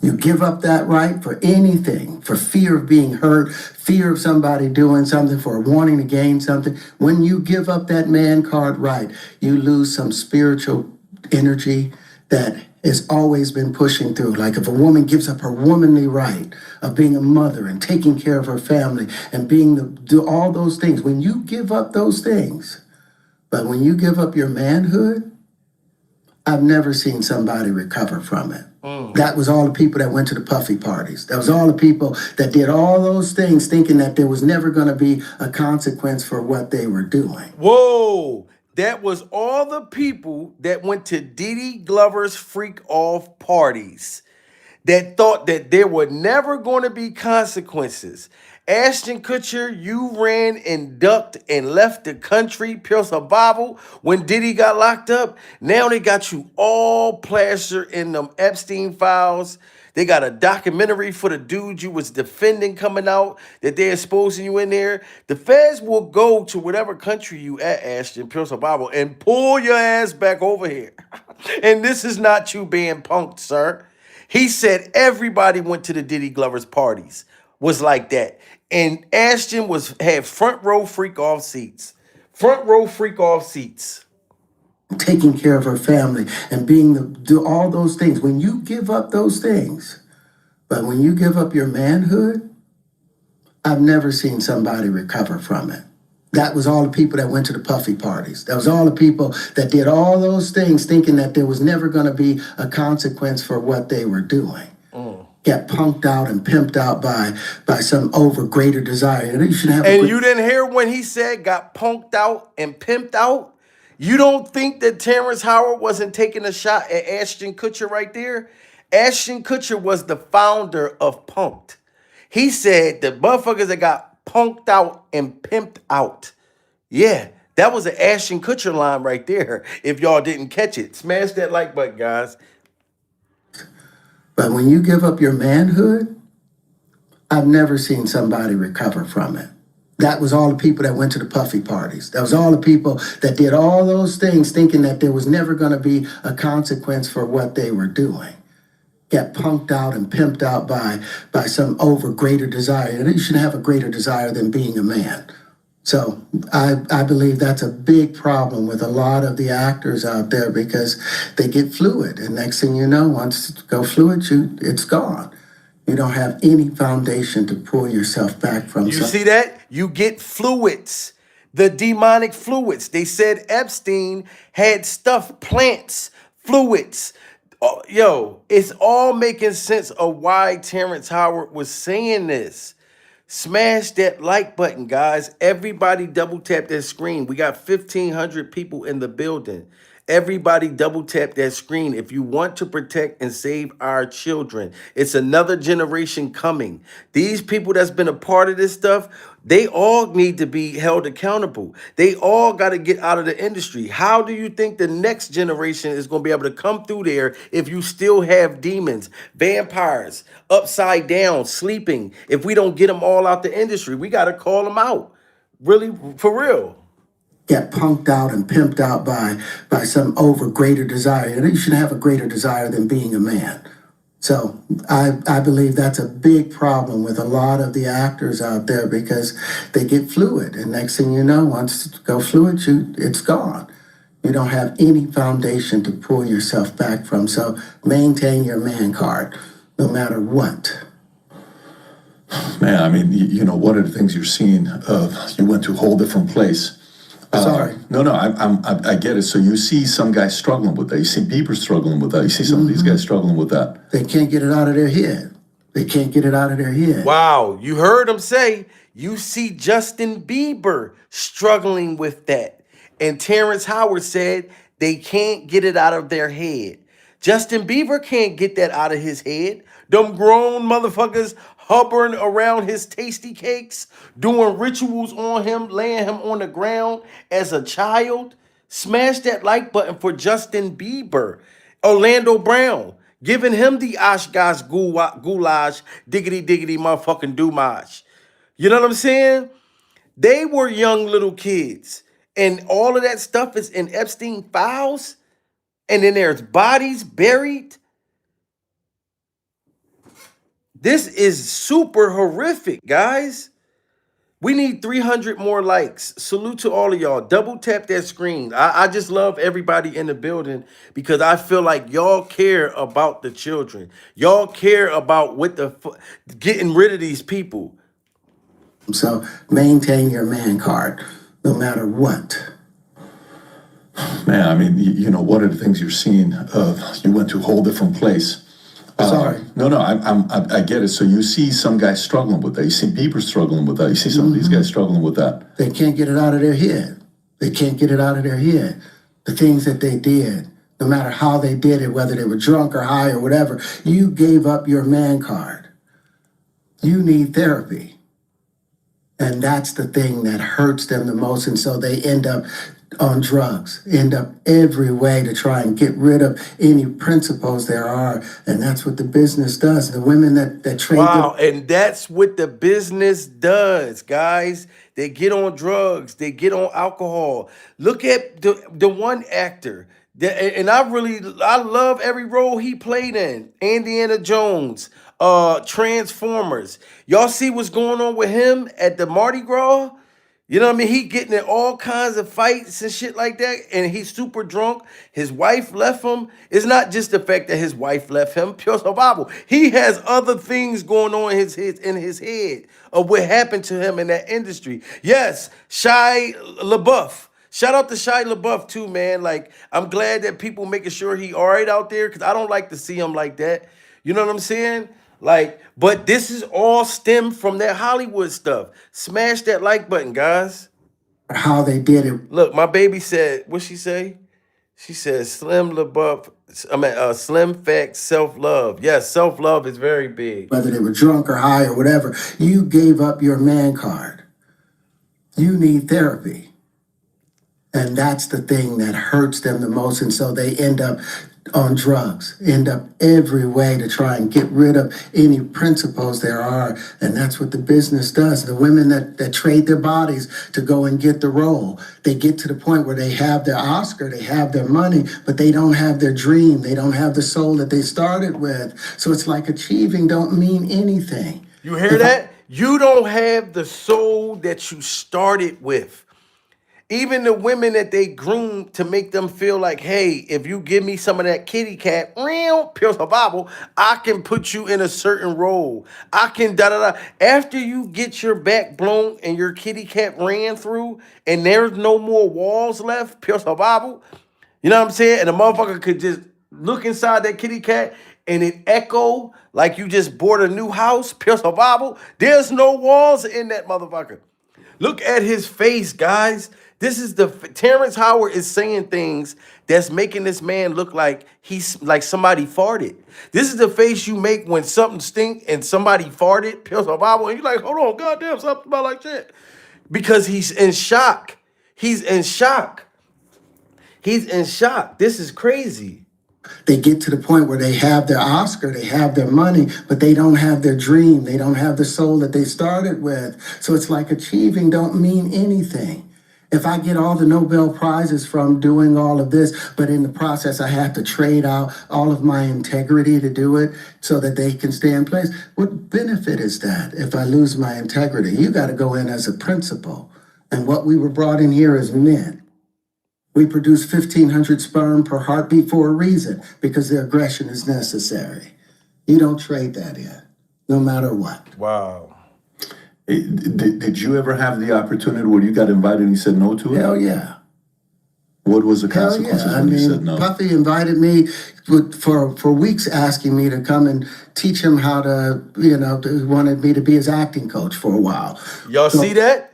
You give up that right for anything, for fear of being hurt, fear of somebody doing something, for wanting to gain something. When you give up that man card right, you lose some spiritual energy that has always been pushing through. Like if a woman gives up her womanly right of being a mother and taking care of her family and do all those things, when you give up those things, but when you give up your manhood, I've never seen somebody recover from it. That was all the people that went to the puffy parties. That was all the people that did all those things thinking that there was never going to be a consequence for what they were doing. Whoa, that was all the people that went to Diddy Glover's freak off parties that thought that there were never going to be consequences. Ashton Kutcher, you ran and ducked and left the country, pure survival, when Diddy got locked up. Now they got you all plastered in them Epstein files. They got a documentary for the dude you was defending coming out that they're exposing you in there. The feds will go to whatever country you at, Ashton, pure survival, and pull your ass back over here. And this is not you being punked, sir. He said everybody went to the Diddy Glover's parties, was like that. And Ashton had front row freak off seats. Front row freak off seats. Taking care of her family and do all those things. When you give up those things, but when you give up your manhood, I've never seen somebody recover from it. That was all the people that went to the puffy parties. That was all the people that did all those things thinking that there was never going to be a consequence for what they were doing. Get punked out and pimped out by some over greater desire. You didn't hear when he said got punked out and pimped out? You don't think that Terrence Howard wasn't taking a shot at Ashton Kutcher right there? Ashton Kutcher was the founder of Punked. He said the motherfuckers that got punked out and pimped out. Yeah, that was an Ashton Kutcher line right there. If y'all didn't catch it, smash that like button, guys. But when you give up your manhood, I've never seen somebody recover from it. That was all the people that went to the puffy parties. That was all the people that did all those things thinking that there was never going to be a consequence for what they were doing. Get punked out and pimped out by some over greater desire. You should have a greater desire than being a man. So I believe that's a big problem with a lot of the actors out there because they get fluid. And next thing you know, once it go fluid, it's gone. You don't have any foundation to pull yourself back from. You see that? You get fluids, the demonic fluids. They said Epstein had stuff, plants, fluids. Yo, it's all making sense of why Terrence Howard was saying this. Smash that like button, guys. Everybody double tap that screen. We got 1,500 people in the building. Everybody double tap that screen if you want to protect and save our children. It's another generation coming. These people that's been a part of this stuff, they all need to be held accountable. They all got to get out of the industry. How do you think the next generation is going to be able to come through there if you still have demons, vampires, upside down, sleeping? If we don't get them all out the industry, we got to call them out. Really, for real. Get punked out and pimped out by some over greater desire. You should have a greater desire than being a man. So I believe that's a big problem with a lot of the actors out there because they get fluid. And next thing you know, once it go fluid, it's gone. You don't have any foundation to pull yourself back from. So maintain your man card, no matter what. Man, I mean, you know, one of the things you're seeing, you went to a whole different place. Sorry. No, I get it. So you see some guys struggling with that. You see Bieber struggling with that. You see some of these guys struggling with that. They can't get it out of their head. They can't get it out of their head. Wow, you heard him say, you see Justin Bieber struggling with that. And Terrence Howard said they can't get it out of their head. Justin Bieber can't get that out of his head. Them grown motherfuckers hovering around his tasty cakes, doing rituals on him, laying him on the ground as a child. Smash that like button for Justin Bieber. Orlando Brown, giving him the Oshkosh goulash, diggity diggity motherfucking doomage. You know what I'm saying? They were young little kids. And all of that stuff is in Epstein files. And then there's bodies buried. This is super horrific, guys. We need 300 more likes. Salute to all of y'all. Double tap that screen. I just love everybody in the building because I feel like y'all care about the children. Y'all care about what getting rid of these people. So maintain your man card, no matter what. Man, I mean, you know, one of the things you're seeing, you went to a whole different place. Sorry. No, I get it. So you see some guys struggling with that. You see people struggling with that. You see some of these guys struggling with that. They can't get it out of their head. They can't get it out of their head. The things that they did, no matter how they did it, whether they were drunk or high or whatever, you gave up your man card. You need therapy. And that's the thing that hurts them the most. And so they end up on drugs, end up every way to try and get rid of any principles there are. And that's what the business does. The women that trade. Wow, and that's what the business does, guys. They get on drugs, they get on alcohol. Look at the one actor. And I love every role he played in. Indiana Jones, Transformers. Y'all see what's going on with him at the Mardi Gras? You know what I mean? He getting in all kinds of fights and shit like that, and he's super drunk. His wife left him. It's not just the fact that his wife left him. Pure survival. He has other things going on in his head of what happened to him in that industry. Yes, Shia LaBeouf. Shout out to Shia LaBeouf too, man. Like, I'm glad that people making sure he all right out there because I don't like to see him like that. You know what I'm saying? Like, but this is all stemmed from that Hollywood stuff. Smash that like button, guys. How they did it. Look, my baby said, what she say? She said, Slim LaBeouf, Slim Facts, self-love. Yes, self-love is very big. Whether they were drunk or high or whatever, you gave up your man card. You need therapy. And that's the thing that hurts them the most. And so they end up on drugs, end up every way to try and get rid of any principles there are. And that's what the business does. The women that trade their bodies to go and get the role, they get to the point where they have their Oscar, they have their money, but they don't have their dream. They don't have the soul that they started with. So it's like achieving don't mean anything. You hear that? You don't have the soul that you started with. Even the women that they groom to make them feel like, hey, if you give me some of that kitty cat, pure survival, I can put you in a certain role. I can da-da-da. After you get your back blown and your kitty cat ran through and there's no more walls left, pure survival, you know what I'm saying? And the motherfucker could just look inside that kitty cat and it echo like you just bought a new house, pure survival. There's no walls in that motherfucker. Look at his face, guys. This is Terrence Howard is saying things that's making this man look like he's like somebody farted. This is the face you make when something stink and somebody farted, pure survival, and you're like, hold on, goddamn, something smell like shit. Because he's in shock. He's in shock. He's in shock. This is crazy. They get to the point where they have their Oscar, they have their money, but they don't have their dream. They don't have the soul that they started with. So it's like achieving don't mean anything. If I get all the Nobel Prizes from doing all of this, but in the process I have to trade out all of my integrity to do it so that they can stay in place, what benefit is that if I lose my integrity? You got to go in as a principal. And what we were brought in here as men. We produce 1,500 sperm per heartbeat for a reason, because the aggression is necessary. You don't trade that in, no matter what. Wow. Did you ever have the opportunity where you got invited and you said no to it? Hell yeah. What was the consequences when you said no? Puffy invited me for weeks, asking me to come and teach him how to, wanted me to be his acting coach for a while. Y'all see that?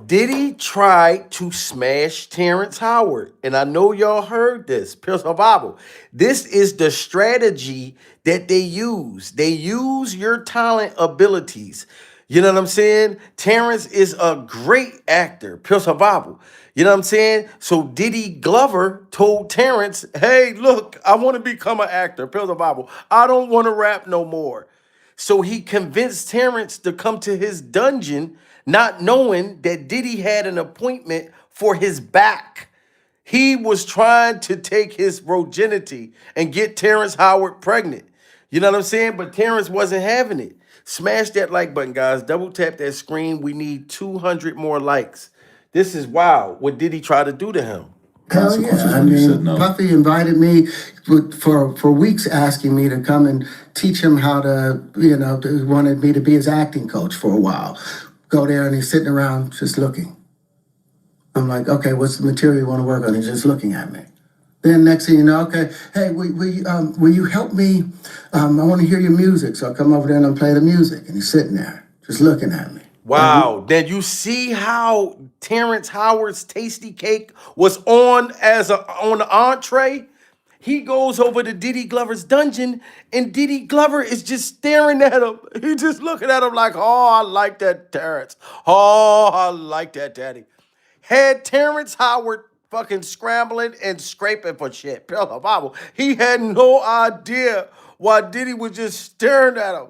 Diddy tried to smash Terrence Howard. And I know y'all heard this. Pure survival. This is the strategy that they use. They use your talent abilities. You know what I'm saying? Terrence is a great actor, pure survival. You know what I'm saying? So Diddy Glover told Terrence, hey, look, I want to become an actor, pure survival. I don't want to rap no more. So he convinced Terrence to come to his dungeon, not knowing that Diddy had an appointment for his back. He was trying to take his virginity and get Terrence Howard pregnant. You know what I'm saying? But Terrence wasn't having it. Smash that like button, guys. Double tap that screen. We need 200 more likes. This is wild. What did he try to do to him? Hell yeah. I mean, Puffy invited me for weeks asking me to come and teach him how to, wanted me to be his acting coach for a while. Go there and he's sitting around just looking. I'm like, okay, what's the material you want to work on? He's just looking at me. Then next thing you know, okay, hey, will you help me? I want to hear your music. So I come over there and I play the music. And he's sitting there just looking at me. Wow. Then you see how Terrence Howard's tasty cake was on the entree? He goes over to Diddy Glover's dungeon and Diddy Glover is just staring at him. He's just looking at him like, oh, I like that Terrence. Oh, I like that daddy. Had Terrence Howard fucking scrambling and scraping for shit. Bible. He had no idea why Diddy was just staring at him.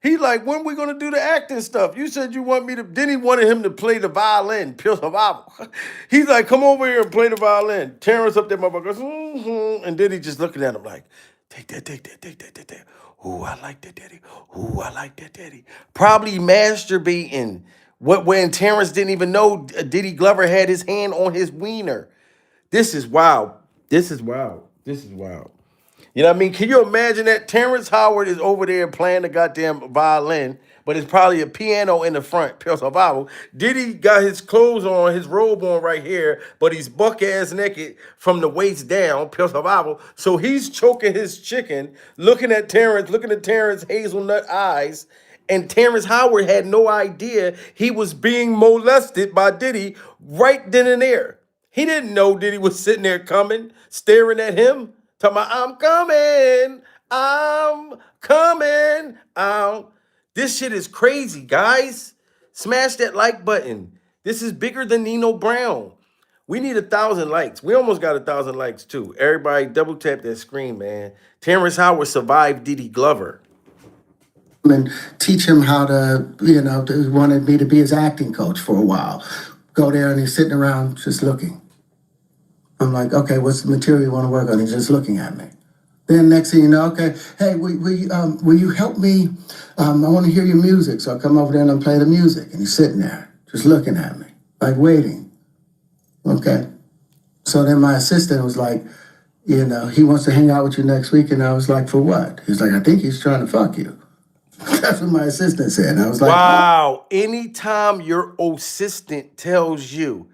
He like, when we gonna do the acting stuff? You said you want me to. Then he wanted him to play the violin. Pure survival. He's like, come over here and play the violin. Terrence up there, motherfucker goes, and then he just looking at him like, take that. Ooh, I like that, daddy. Ooh, I like that, daddy. Probably masturbating. When Terrence didn't even know Diddy Glover had his hand on his wiener. This is wild. This is wild. This is wild. You know what I mean? Can you imagine that? Terrence Howard is over there playing the goddamn violin, but it's probably a piano in the front. Pure survival. Diddy got his clothes on, his robe on right here, but he's buck-ass naked from the waist down. Pure survival. So he's choking his chicken, looking at Terrence hazelnut eyes, and Terrence Howard had no idea he was being molested by Diddy right then and there. He didn't know Diddy was sitting there coming, staring at him. Talking about, I'm coming out. This shit is crazy, guys. Smash that like button. This is bigger than Nino Brown. We need 1,000 likes. We almost got 1,000 likes too. Everybody double tap that screen, man. Terrence Howard survived Diddy Glover. And teach him how to, wanted me to be his acting coach for a while. Go there and he's sitting around just looking. I'm like, okay, what's the material you want to work on? He's just looking at me. Then next thing you know, okay, hey, will you help me? I want to hear your music. So I come over there and I play the music. And he's sitting there just looking at me, like waiting. Okay. So then my assistant was like, he wants to hang out with you next week. And I was like, for what? He's like, I think he's trying to fuck you. That's what my assistant said. And I was like, wow. Oh. Anytime your assistant tells you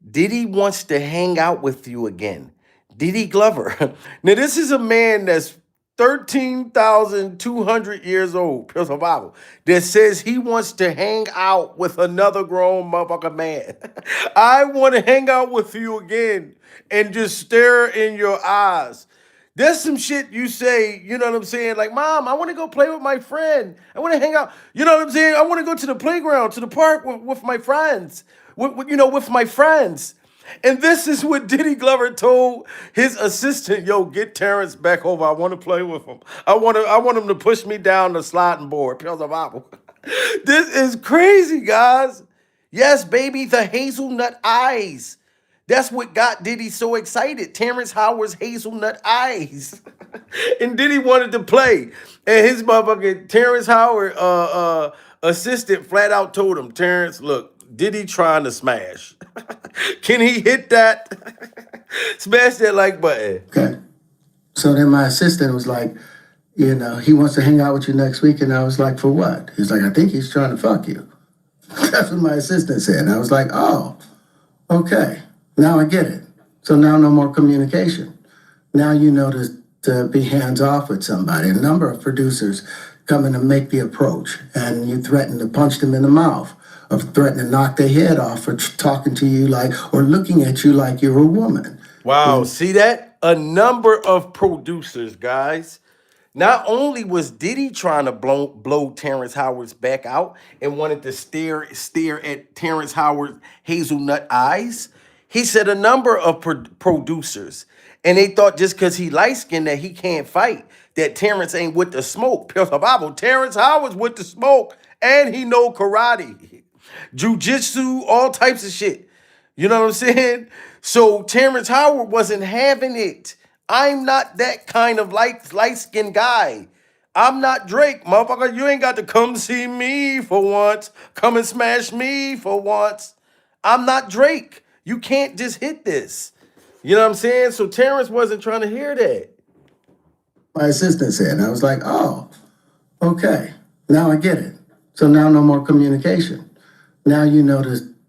Diddy wants to hang out with you again. Diddy Glover. Now, this is a man that's 13,200 years old, pure survival, that says he wants to hang out with another grown motherfucker man. I want to hang out with you again and just stare in your eyes. There's some shit you say, you know what I'm saying? Like, Mom, I want to go play with my friend. I want to hang out. You know what I'm saying? I want to go to the playground, to the park with my friends. With my friends. And this is what Diddy Glover told his assistant, yo, get Terrence back over. I want to play with him. I want him to push me down the sliding board. This is crazy, guys. Yes, baby, the hazelnut eyes. That's what got Diddy so excited. Terrence Howard's hazelnut eyes. And Diddy wanted to play. And his motherfucking Terrence Howard assistant flat out told him, Terrence, look, Diddy trying to smash. Can he hit that? Smash that like button. Okay. So then my assistant was like, he wants to hang out with you next week. And I was like, for what? He's like, I think he's trying to fuck you. That's what my assistant said. And I was like, oh, okay. Now I get it. So now no more communication. Now you know to be hands off with somebody. A number of producers come in and make the approach. And you threaten to punch them in the mouth. Or threaten to knock their head off for talking to you or looking at you like you're a woman. Wow, see that? A number of producers, guys. Not only was Diddy trying to blow Terrence Howard's back out and wanted to stare at Terrence Howard's hazelnut eyes, he said a number of producers, and they thought just because he light skinned that he can't fight, that Terrence ain't with the smoke. Pure Bible, Terrence Howard's with the smoke, and he know karate, jujitsu, all types of shit. You know what I'm saying? So Terrence Howard wasn't having it. I'm not that kind of light-skinned guy. I'm not Drake, motherfucker. You ain't got to come see me for once. Come and smash me for once. I'm not Drake. You can't just hit this. You know what I'm saying? So Terrence wasn't trying to hear that. My assistant said, and I was like, oh, okay. Now I get it. So now no more communication. Now you know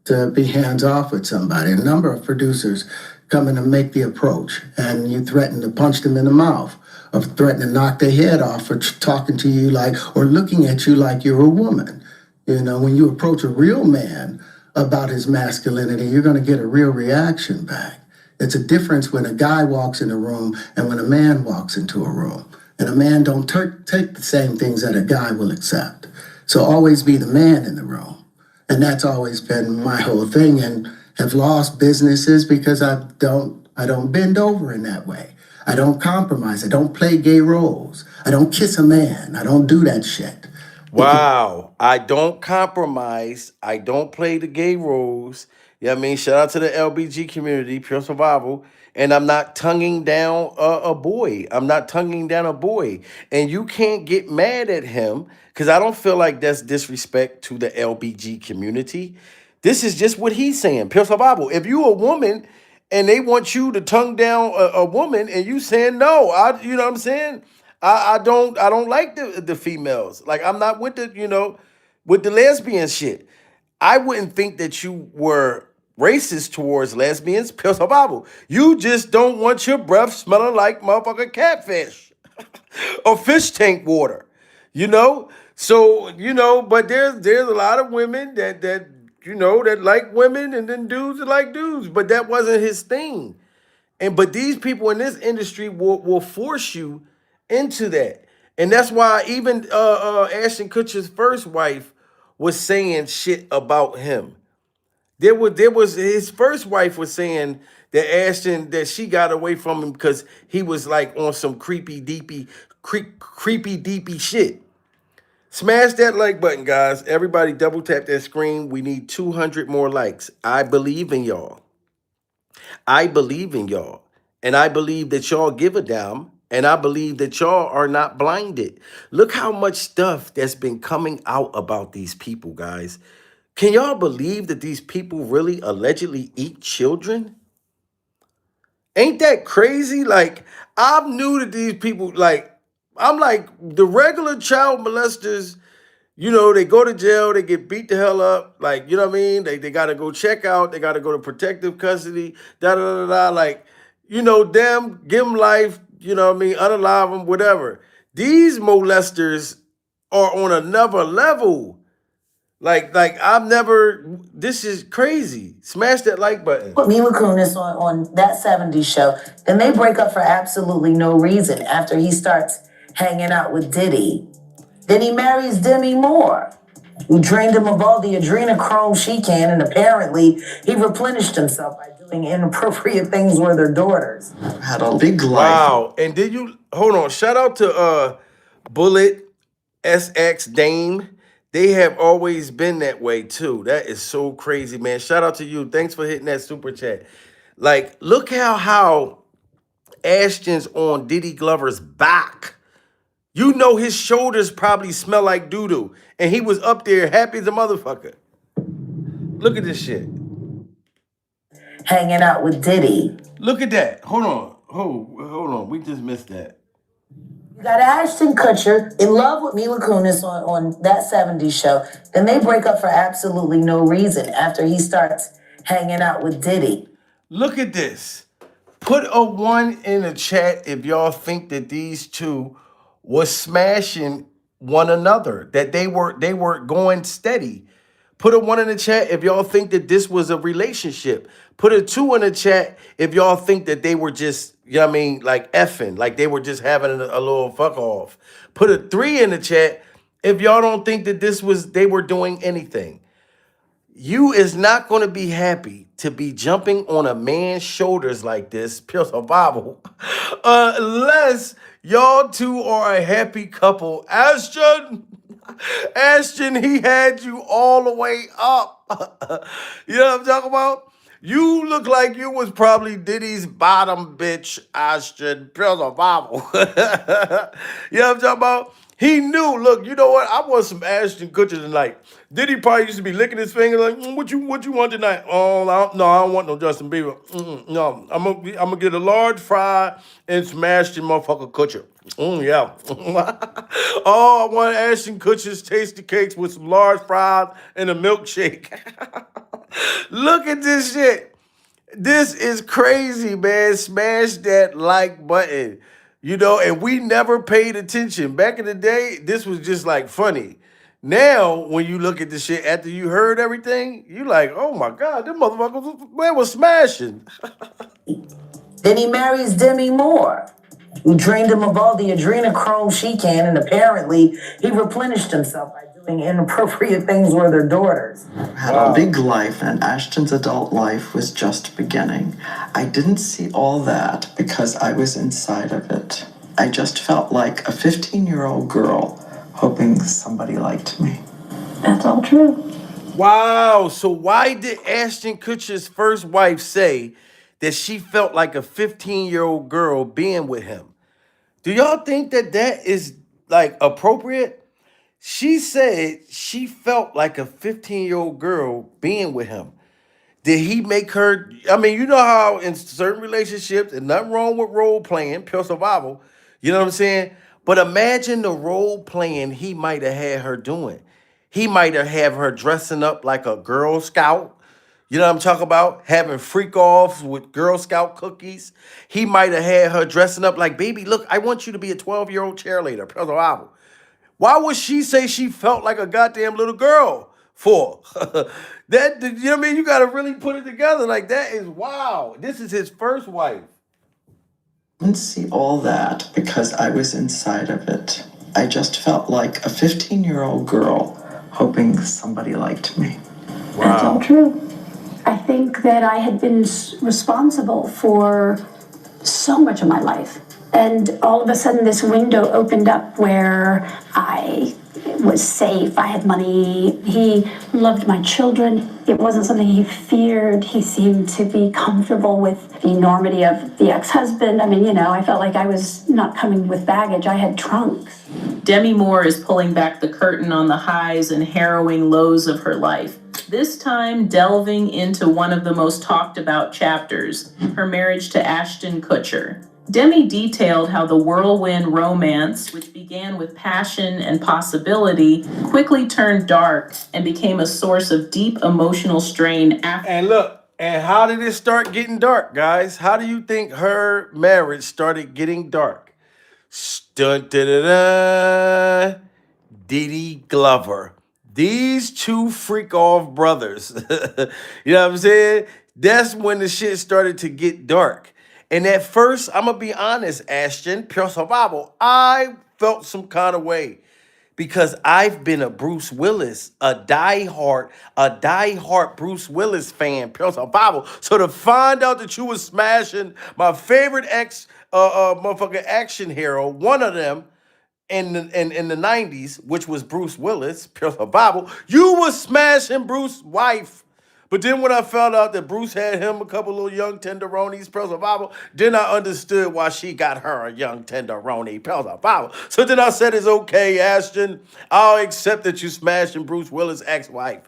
to be hands off with somebody. A number of producers come in and make the approach, and you threaten to punch them in the mouth, or threaten to knock their head off for talking to you like, or looking at you like you're a woman. You know, when you approach a real man about his masculinity, you're going to get a real reaction back. It's a difference when a guy walks in a room and when a man walks into a room. And a man don't take the same things that a guy will accept. So always be the man in the room. And that's always been my whole thing, and have lost businesses because I don't bend over in that way. I don't compromise. I don't play gay roles. I don't kiss a man. I don't do that shit. Wow. I don't compromise. I don't play the gay roles. You know what I mean? Shout out to the LBG community, Pure Survival. And I'm not tonguing down a boy. I'm not tonguing down a boy. And you can't get mad at him because I don't feel like that's disrespect to the LBG community. This is just what he's saying. Pure Survival. If you a woman and they want you to tongue down a woman and you saying no, you know what I'm saying? I don't like the females. Like, I'm not with with the lesbian shit. I wouldn't think that you were racist towards lesbians. Pure Survival. You just don't want your breath smelling like motherfucking catfish or fish tank water. You know? So, but there's a lot of women that like women, and then dudes that like dudes, but that wasn't his thing. But these people in this industry will force you into that. And that's why even Ashton Kutcher's first wife was saying shit about him. There was his first wife was saying that she got away from him because he was like on some creepy deepy shit. Smash that like button, guys. Everybody double tap that screen. We need 200 more likes. I believe in y'all. I believe in y'all. And I believe that y'all give a damn. And I believe that y'all are not blinded. Look how much stuff that's been coming out about these people, guys. Can y'all believe that these people really allegedly eat children? Ain't that crazy? Like, I knew that these people, I'm like, the regular child molesters, they go to jail, they get beat the hell up, like, you know what I mean? They got to go check out, they got to go to protective custody, like, them, give them life, you know what I mean, unalive them, whatever. These molesters are on another level. Like this is crazy. Smash that like button. Put Mila Kunis on That 70s Show. Then they break up for absolutely no reason after he starts hanging out with Diddy. Then he marries Demi Moore, who drained him of all the adrenochrome she can, and apparently he replenished himself by doing inappropriate things with her daughters. Had a big life. Wow. And did you hold on? Shout out to Bullet SX Dame. They have always been that way too. That is so crazy, man. Shout out to you. Thanks for hitting that super chat. Like, look how Ashton's on Diddy Glover's back. His shoulders probably smell like doo-doo. And he was up there happy as a motherfucker. Look at this shit. Hanging out with Diddy. Look at that. Hold on. Hold on. We just missed that. You got Ashton Kutcher in love with Mila Kunis on That 70s Show. Then they break up for absolutely no reason after he starts hanging out with Diddy. Look at this. Put a 1 in the chat if y'all think that these two was smashing one another, that they were going steady. Put a 1 in the chat if y'all think that this was a relationship. Put a 2 in the chat if y'all think that they were just, you know what I mean, like effing, like they were just having a little fuck off. Put a 3 in the chat if y'all don't think that they were doing anything. You is not going to be happy to be jumping on a man's shoulders like this, pure survival, unless y'all two are a happy couple. Ashton, he had you all the way up. You know what I'm talking about? You look like you was probably Diddy's bottom bitch, Ashton, pure survival. You know what I'm talking about? He knew, look, you know what? I want some Ashton Kutcher tonight. Diddy probably used to be licking his finger like, what you want tonight? Oh, no, I don't want no Justin Bieber. No, I'm gonna get a large fry and some Ashton motherfucker Kutcher. Yeah. Oh, I want Ashton Kutcher's tasty cakes with some large fries and a milkshake. Look at this shit. This is crazy, man. Smash that like button. You know, and we never paid attention. Back in the day, this was just like funny. Now, when you look at the shit after you heard everything, you like, oh my God, this motherfucker was smashing. Then he marries Demi Moore, who drained him of all the adrenochrome she can, and apparently he replenished himself by doing inappropriate things with her daughters. Had a big life, and Ashton's adult life was just beginning. I didn't see all that because I was inside of it. I just felt like a 15-year-old girl hoping somebody liked me. That's all true. Wow. So why did Ashton Kutcher's first wife say that she felt like a 15-year-old girl being with him? Do y'all think that is like appropriate? She said she felt like a 15-year-old girl being with him. Did he make her? I mean, you know how in certain relationships, and nothing wrong with role playing, pure survival. You know what I'm saying? But imagine the role playing he might have had her doing. He might have had her dressing up like a Girl Scout. You know what I'm talking about? Having freak offs with Girl Scout cookies. He might have had her dressing up like, baby, look, I want you to be a 12-year-old cheerleader. Pure survival. Why would she say she felt like a goddamn little girl for? That, you know what I mean? You got to really put it together. Like, that is wow. This is his first wife. I didn't see all that because I was inside of it. I just felt like a 15-year-old girl hoping somebody liked me. Wow. That's all true. I think that I had been responsible for so much of my life. And all of a sudden this window opened up where I was safe. I had money. He loved my children. It wasn't something he feared. He seemed to be comfortable with the enormity of the ex-husband. I mean, you know, I felt like I was not coming with baggage. I had trunks. Demi Moore is pulling back the curtain on the highs and harrowing lows of her life. This time delving into one of the most talked about chapters, her marriage to Ashton Kutcher. Demi detailed how the whirlwind romance, which began with passion and possibility, quickly turned dark and became a source of deep emotional strain after. And look, and how did it start getting dark, guys? How do you think her marriage started getting dark? Diddy Glover. These two freak off brothers. You know what I'm saying? That's when the shit started to get dark. And at first, I'm going to be honest, Ashton, pure survival, I felt some kind of way because I've been a Bruce Willis, a diehard Bruce Willis fan, pure survival. So to find out that you was smashing my favorite motherfucking action hero, one of them in the 90s, which was Bruce Willis, pure survival, you was smashing Bruce's wife. But then when I found out that Bruce had him a couple little young tenderonis, pure survival, then I understood why she got her a young tenderoni, pure survival. So then I said, it's okay, Ashton. I'll accept that you smashing Bruce Willis' ex-wife.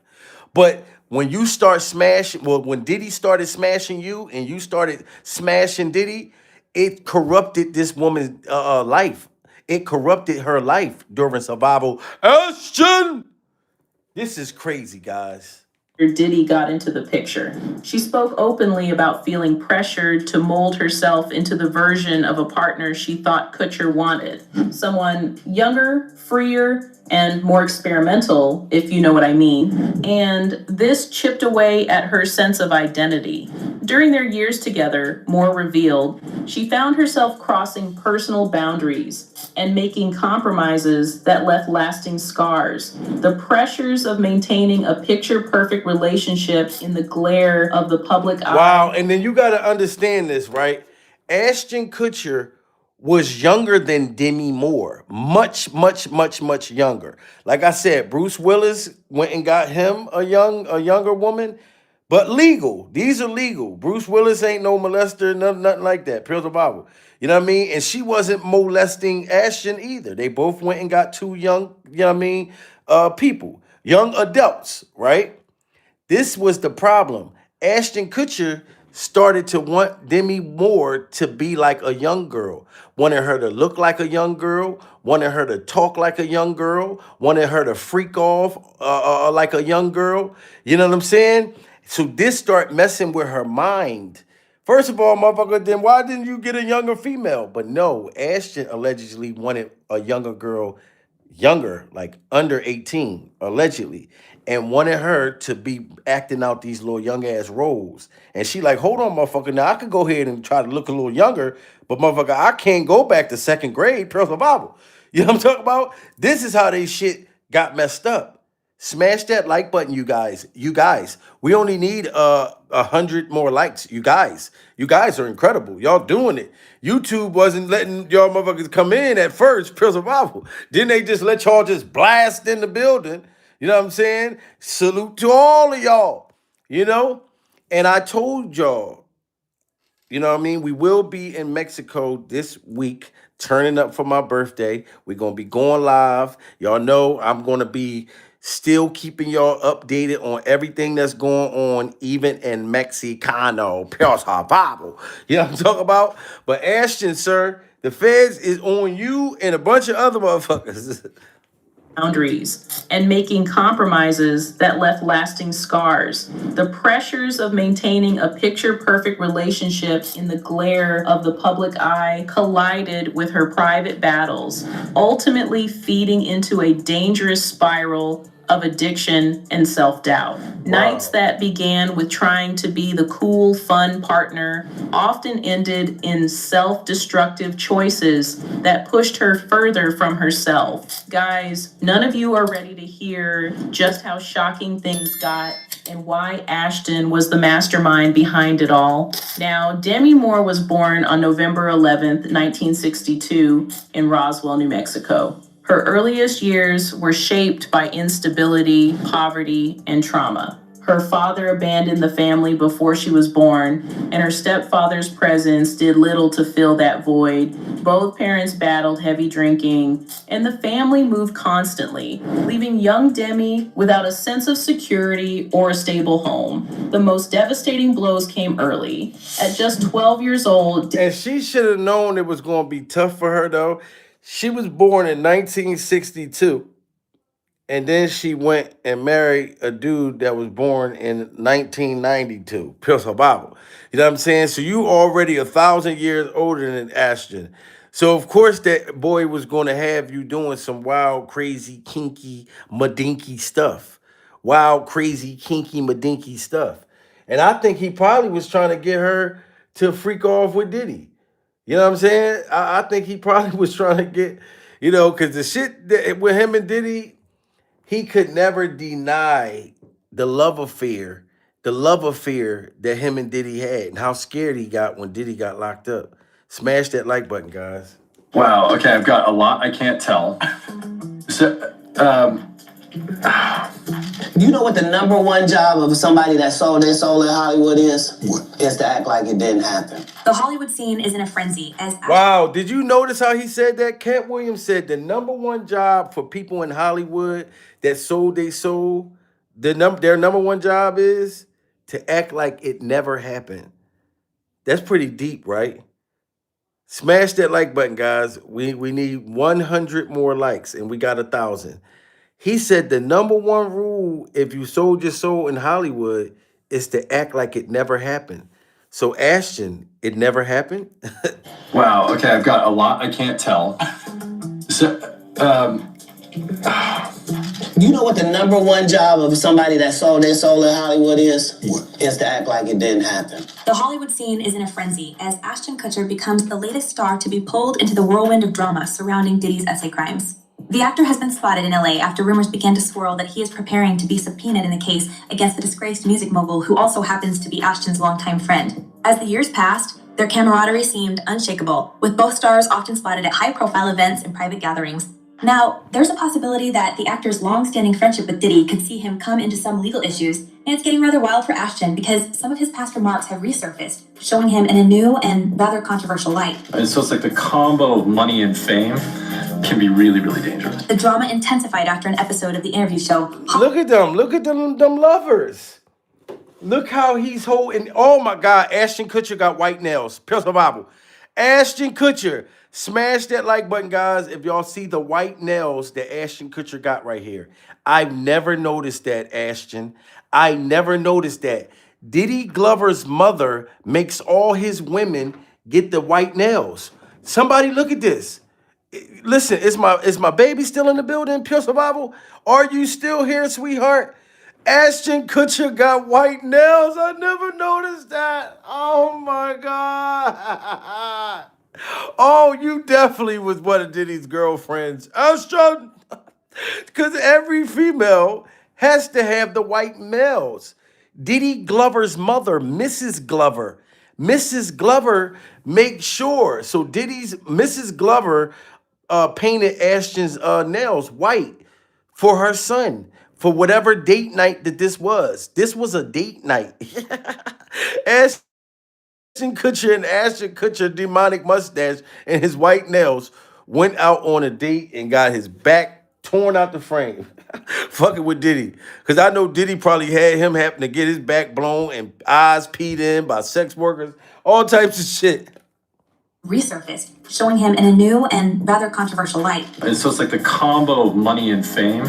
But when you start smashing, well, when Diddy started smashing you and you started smashing Diddy, it corrupted this woman's life. It corrupted her life during survival. Ashton! This is crazy, guys. Diddy got into the picture. She spoke openly about feeling pressured to mold herself into the version of a partner she thought Kutcher wanted. Someone younger, freer, and more experimental, if you know what I mean. And this chipped away at her sense of identity. During their years together, Moore revealed, she found herself crossing personal boundaries and making compromises that left lasting scars. The pressures of maintaining a picture-perfect relationship in the glare of the public eye. Wow, and then you got to understand this, right? Ashton Kutcher was younger than Demi Moore. Much, much, much, much younger. Like I said, Bruce Willis went and got him a younger woman, but legal. These are legal. Bruce Willis ain't no molester, nothing like that. Pure the Bible. You know what I mean? And she wasn't molesting Ashton either. They both went and got two young, you know what I mean, people, young adults, right? This was the problem. Ashton Kutcher started to want Demi Moore to be like a young girl, wanted her to look like a young girl, wanted her to talk like a young girl, wanted her to freak off like a young girl. You know what I'm saying? So this started messing with her mind. First of all, motherfucker, then why didn't you get a younger female? But no, Ashton allegedly wanted a younger girl, younger, like under 18, allegedly, and wanted her to be acting out these little young ass roles. And she like, hold on, motherfucker. Now I could go ahead and try to look a little younger, but motherfucker, I can't go back to second grade, personal Bible. You know what I'm talking about? This is how they shit got messed up. Smash that like button, you guys. You guys, we only need 100 more likes. You guys are incredible. Y'all doing it. YouTube wasn't letting y'all motherfuckers come in at first, Pure Survival. Then they just let y'all just blast in the building. You know what I'm saying? Salute to all of y'all. You know? And I told y'all, you know what I mean? We will be in Mexico this week, turning up for my birthday. We're going to be going live. Y'all know I'm going to be still keeping y'all updated on everything that's going on, even in Mexicano, Pure Survival. You know what I'm talking about? But Ashton, sir, the feds is on you and a bunch of other motherfuckers. Boundaries and making compromises that left lasting scars. The pressures of maintaining a picture-perfect relationship in the glare of the public eye collided with her private battles, ultimately feeding into a dangerous spiral of addiction and self-doubt. Wow. Nights that began with trying to be the cool, fun partner often ended in self-destructive choices that pushed her further from herself. Guys, none of you are ready to hear just how shocking things got and why Ashton was the mastermind behind it all. Now, Demi Moore was born on November 11th, 1962 in Roswell, New Mexico. Her earliest years were shaped by instability, poverty, and trauma. Her father abandoned the family before she was born, and her stepfather's presence did little to fill that void. Both parents battled heavy drinking, and the family moved constantly, leaving young Demi without a sense of security or a stable home. The most devastating blows came early. At just 12 years old, and she should have known it was going to be tough for her, though. She was born in 1962, and then she went and married a dude that was born in 1992. Pure Survival. You know what I'm saying? So you already 1,000 years older than Ashton. So of course that boy was going to have you doing some wild, crazy, kinky, madinky stuff. Wild, crazy, kinky, madinky stuff. And I think he probably was trying to get her to freak off with Diddy. You know what I'm saying? I think he probably was trying to get, you know, because the shit that, with him and Diddy, he could never deny the love affair that him and Diddy had and how scared he got when Diddy got locked up. Smash that like button, guys. Wow, okay, I've got a lot I can't tell. So, You know what the number one job of somebody that sold their soul in Hollywood is? What? Is to act like it didn't happen. The Hollywood scene is in a frenzy. Wow, did you notice how he said that? Cat Williams said the number one job for people in Hollywood that sold their soul, their number one job is to act like it never happened. That's pretty deep, right? Smash that like button, guys. We need 100 more likes, and we got 1,000. He said the number one rule if you sold your soul in Hollywood is to act like it never happened. So Ashton, it never happened? Wow, okay, I've got a lot I can't tell. So, You know what the number one job of somebody that sold their soul in Hollywood is? What? Is to act like it didn't happen. The Hollywood scene is in a frenzy as Ashton Kutcher becomes the latest star to be pulled into the whirlwind of drama surrounding Diddy's essay crimes. The actor has been spotted in LA after rumors began to swirl that he is preparing to be subpoenaed in a case against the disgraced music mogul who also happens to be Ashton's longtime friend. As the years passed, their camaraderie seemed unshakable, with both stars often spotted at high-profile events and private gatherings. Now, there's a possibility that the actor's long-standing friendship with Diddy could see him come into some legal issues, and it's getting rather wild for Ashton because some of his past remarks have resurfaced, showing him in a new and rather controversial light. And so it's like the combo of money and fame can be really, really dangerous. The drama intensified after an episode of the interview show. Look at them lovers. Look how he's holding. Oh my God, Ashton Kutcher got white nails. Pure survival. Ashton Kutcher, smash that like button, guys, if y'all see the white nails that Ashton Kutcher got right here. I've never noticed that, Ashton. I never noticed that. Diddy Glover's mother makes all his women get the white nails. Somebody look at this. Listen, is my baby still in the building, Pure Survival? Are you still here, sweetheart? Ashton Kutcher got white nails. I never noticed that. Oh my God. Oh, you definitely was one of Diddy's girlfriends. Ashton. Because every female has to have the white males. Diddy Glover's mother, Mrs. Glover. Mrs. Glover makes sure. So Mrs. Glover painted Ashton's nails white for her son for whatever date night that this was. This was a date night. Ashton Kutcher and Ashton Kutcher demonic mustache and his white nails went out on a date and got his back torn out the frame. Fucking with Diddy. Because I know Diddy probably had him happen to get his back blown and eyes peed in by sex workers. All types of shit. Resurfaced, showing him in a new and rather controversial light. And so it's like the combo of money and fame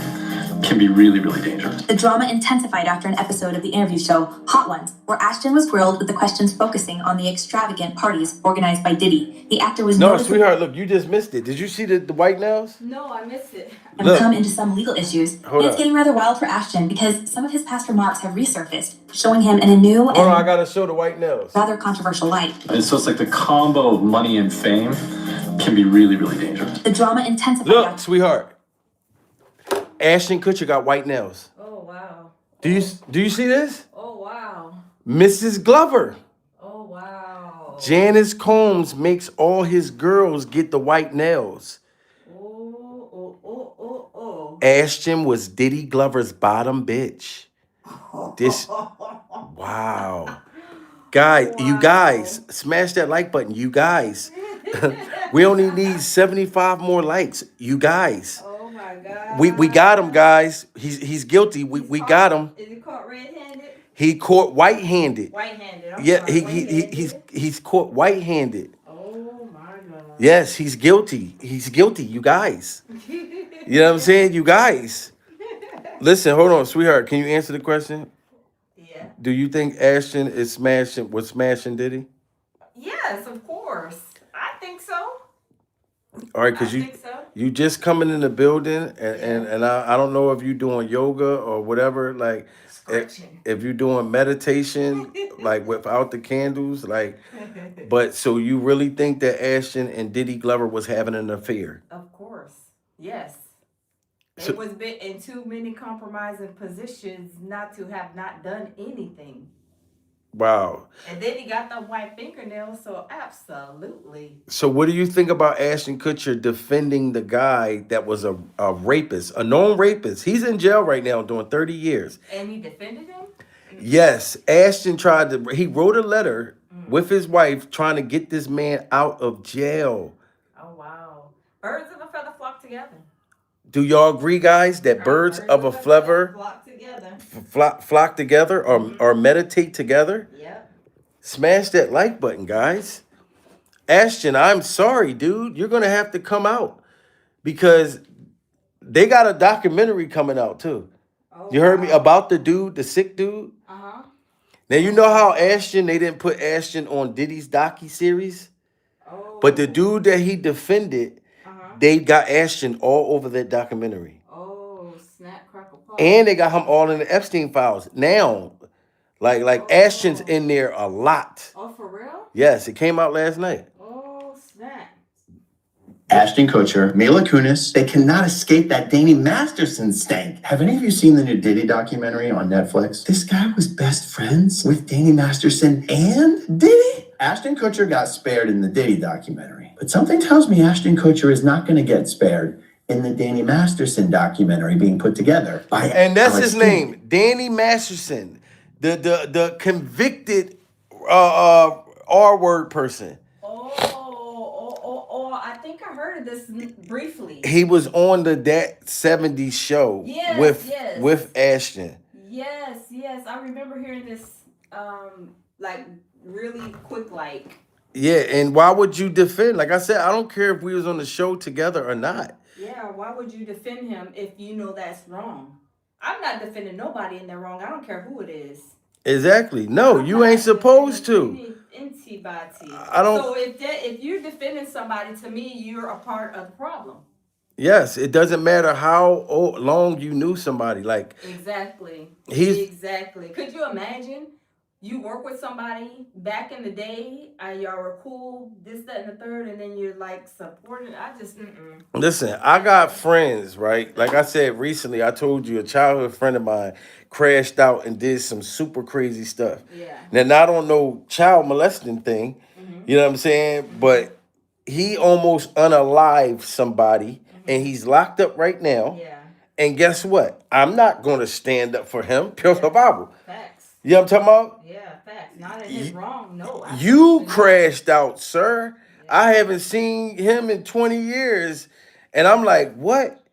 can be really, really dangerous. The drama intensified after an episode of the interview show Hot Ones, where Ashton was grilled with the questions focusing on the extravagant parties organized by Diddy. The actor was No, sweetheart, look, you just missed it. Did you see the white nails? No, I missed it. And come into some legal issues. And it's getting rather wild for Ashton because some of his past remarks have resurfaced, showing him in a new and I gotta show the white nails. Rather controversial light. And so it's like the combo of money and fame can be really, really dangerous. The drama intensified. Look, sweetheart. Ashton Kutcher got white nails. Oh, wow. Do you see this? Oh, wow. Mrs. Glover. Oh, wow. Janice Combs makes all his girls get the white nails. Ashton was Diddy Glover's bottom bitch. This, wow. You guys, smash that like button. You guys, we only need 75 more likes. You guys. Oh my God. We got him, guys. He's guilty. We got him. Is he caught red-handed? He caught white-handed. White-handed. Yeah, he's caught white-handed. Oh my God. Yes, he's guilty. He's guilty, you guys. You know what I'm saying? You guys. Listen, hold on, sweetheart. Can you answer the question? Yeah. Do you think Ashton was smashing Diddy? Yes, of course. I think so. All right, because you just coming in the building and I don't know if you doing yoga or whatever, like if you're doing meditation, like without the candles, like, but so you really think that Ashton and Diddy Glover was having an affair? Of course. Yes. So, it was been in too many compromising positions not to have not done anything. wow. And then he got the white fingernails, so absolutely. So what do you think about Ashton Kutcher defending the guy that was a rapist, a known rapist? He's in jail right now doing 30 years. And he defended him? Yes, Ashton he wrote a letter with his wife trying to get this man out of jail. Oh, wow. Birds of a feather flock together. Do y'all agree, guys, that birds of a feather flock together or meditate together? Yep. Smash that like button, guys. Ashton, I'm sorry, dude. You're going to have to come out because they got a documentary coming out, too. Oh, you heard me about the dude, the sick dude? Uh-huh. Now, you know how Ashton, they didn't put Ashton on Diddy's docu-series? Oh. But the dude that he defended, they got Ashton all over that documentary. Oh, snap, crackle, And they got him all in the Epstein files. Now, like Ashton's in there a lot. Oh, for real? Yes, it came out last night. Oh, snap. Ashton Kutcher, Mila Kunis, they cannot escape that Danny Masterson stank. Have any of you seen the new Diddy documentary on Netflix? This guy was best friends with Danny Masterson and Diddy. Ashton Kutcher got spared in the Diddy documentary, but something tells me Ashton Kutcher is not going to get spared in the Danny Masterson documentary being put together by And that's Alex his Kidney. name, Danny Masterson, the convicted R-word person. Oh, I think I heard of this briefly. He was on the That 70s show with Ashton. Yes, I remember hearing this, like, really quick, like. Yeah, and why would you defend? Like I said, I don't care if we was on the show together or not. Yeah, why would you defend him if you know that's wrong? I'm not defending nobody in the wrong. I don't care who it is. Exactly. No, you ain't supposed to. I don't. So if you're defending somebody, to me, you're a part of the problem. Yes, it doesn't matter how long you knew somebody. Like Exactly. Exactly. Could you imagine? You work with somebody back in the day, and y'all were cool, this, that, and the third, and then you're like supporting. I just, Listen, I got friends, right? Like I said recently, I told you a childhood friend of mine crashed out and did some super crazy stuff. Yeah. Now, not on no child molesting thing, you know what I'm saying? But he almost unalived somebody, and he's locked up right now. Yeah. And guess what? I'm not going to stand up for him. Pure survival. Facts. You know what I'm talking about? Yeah, facts. Not in his wrong, no. You crashed out, sir. I haven't seen him in 20 years. And I'm like, what?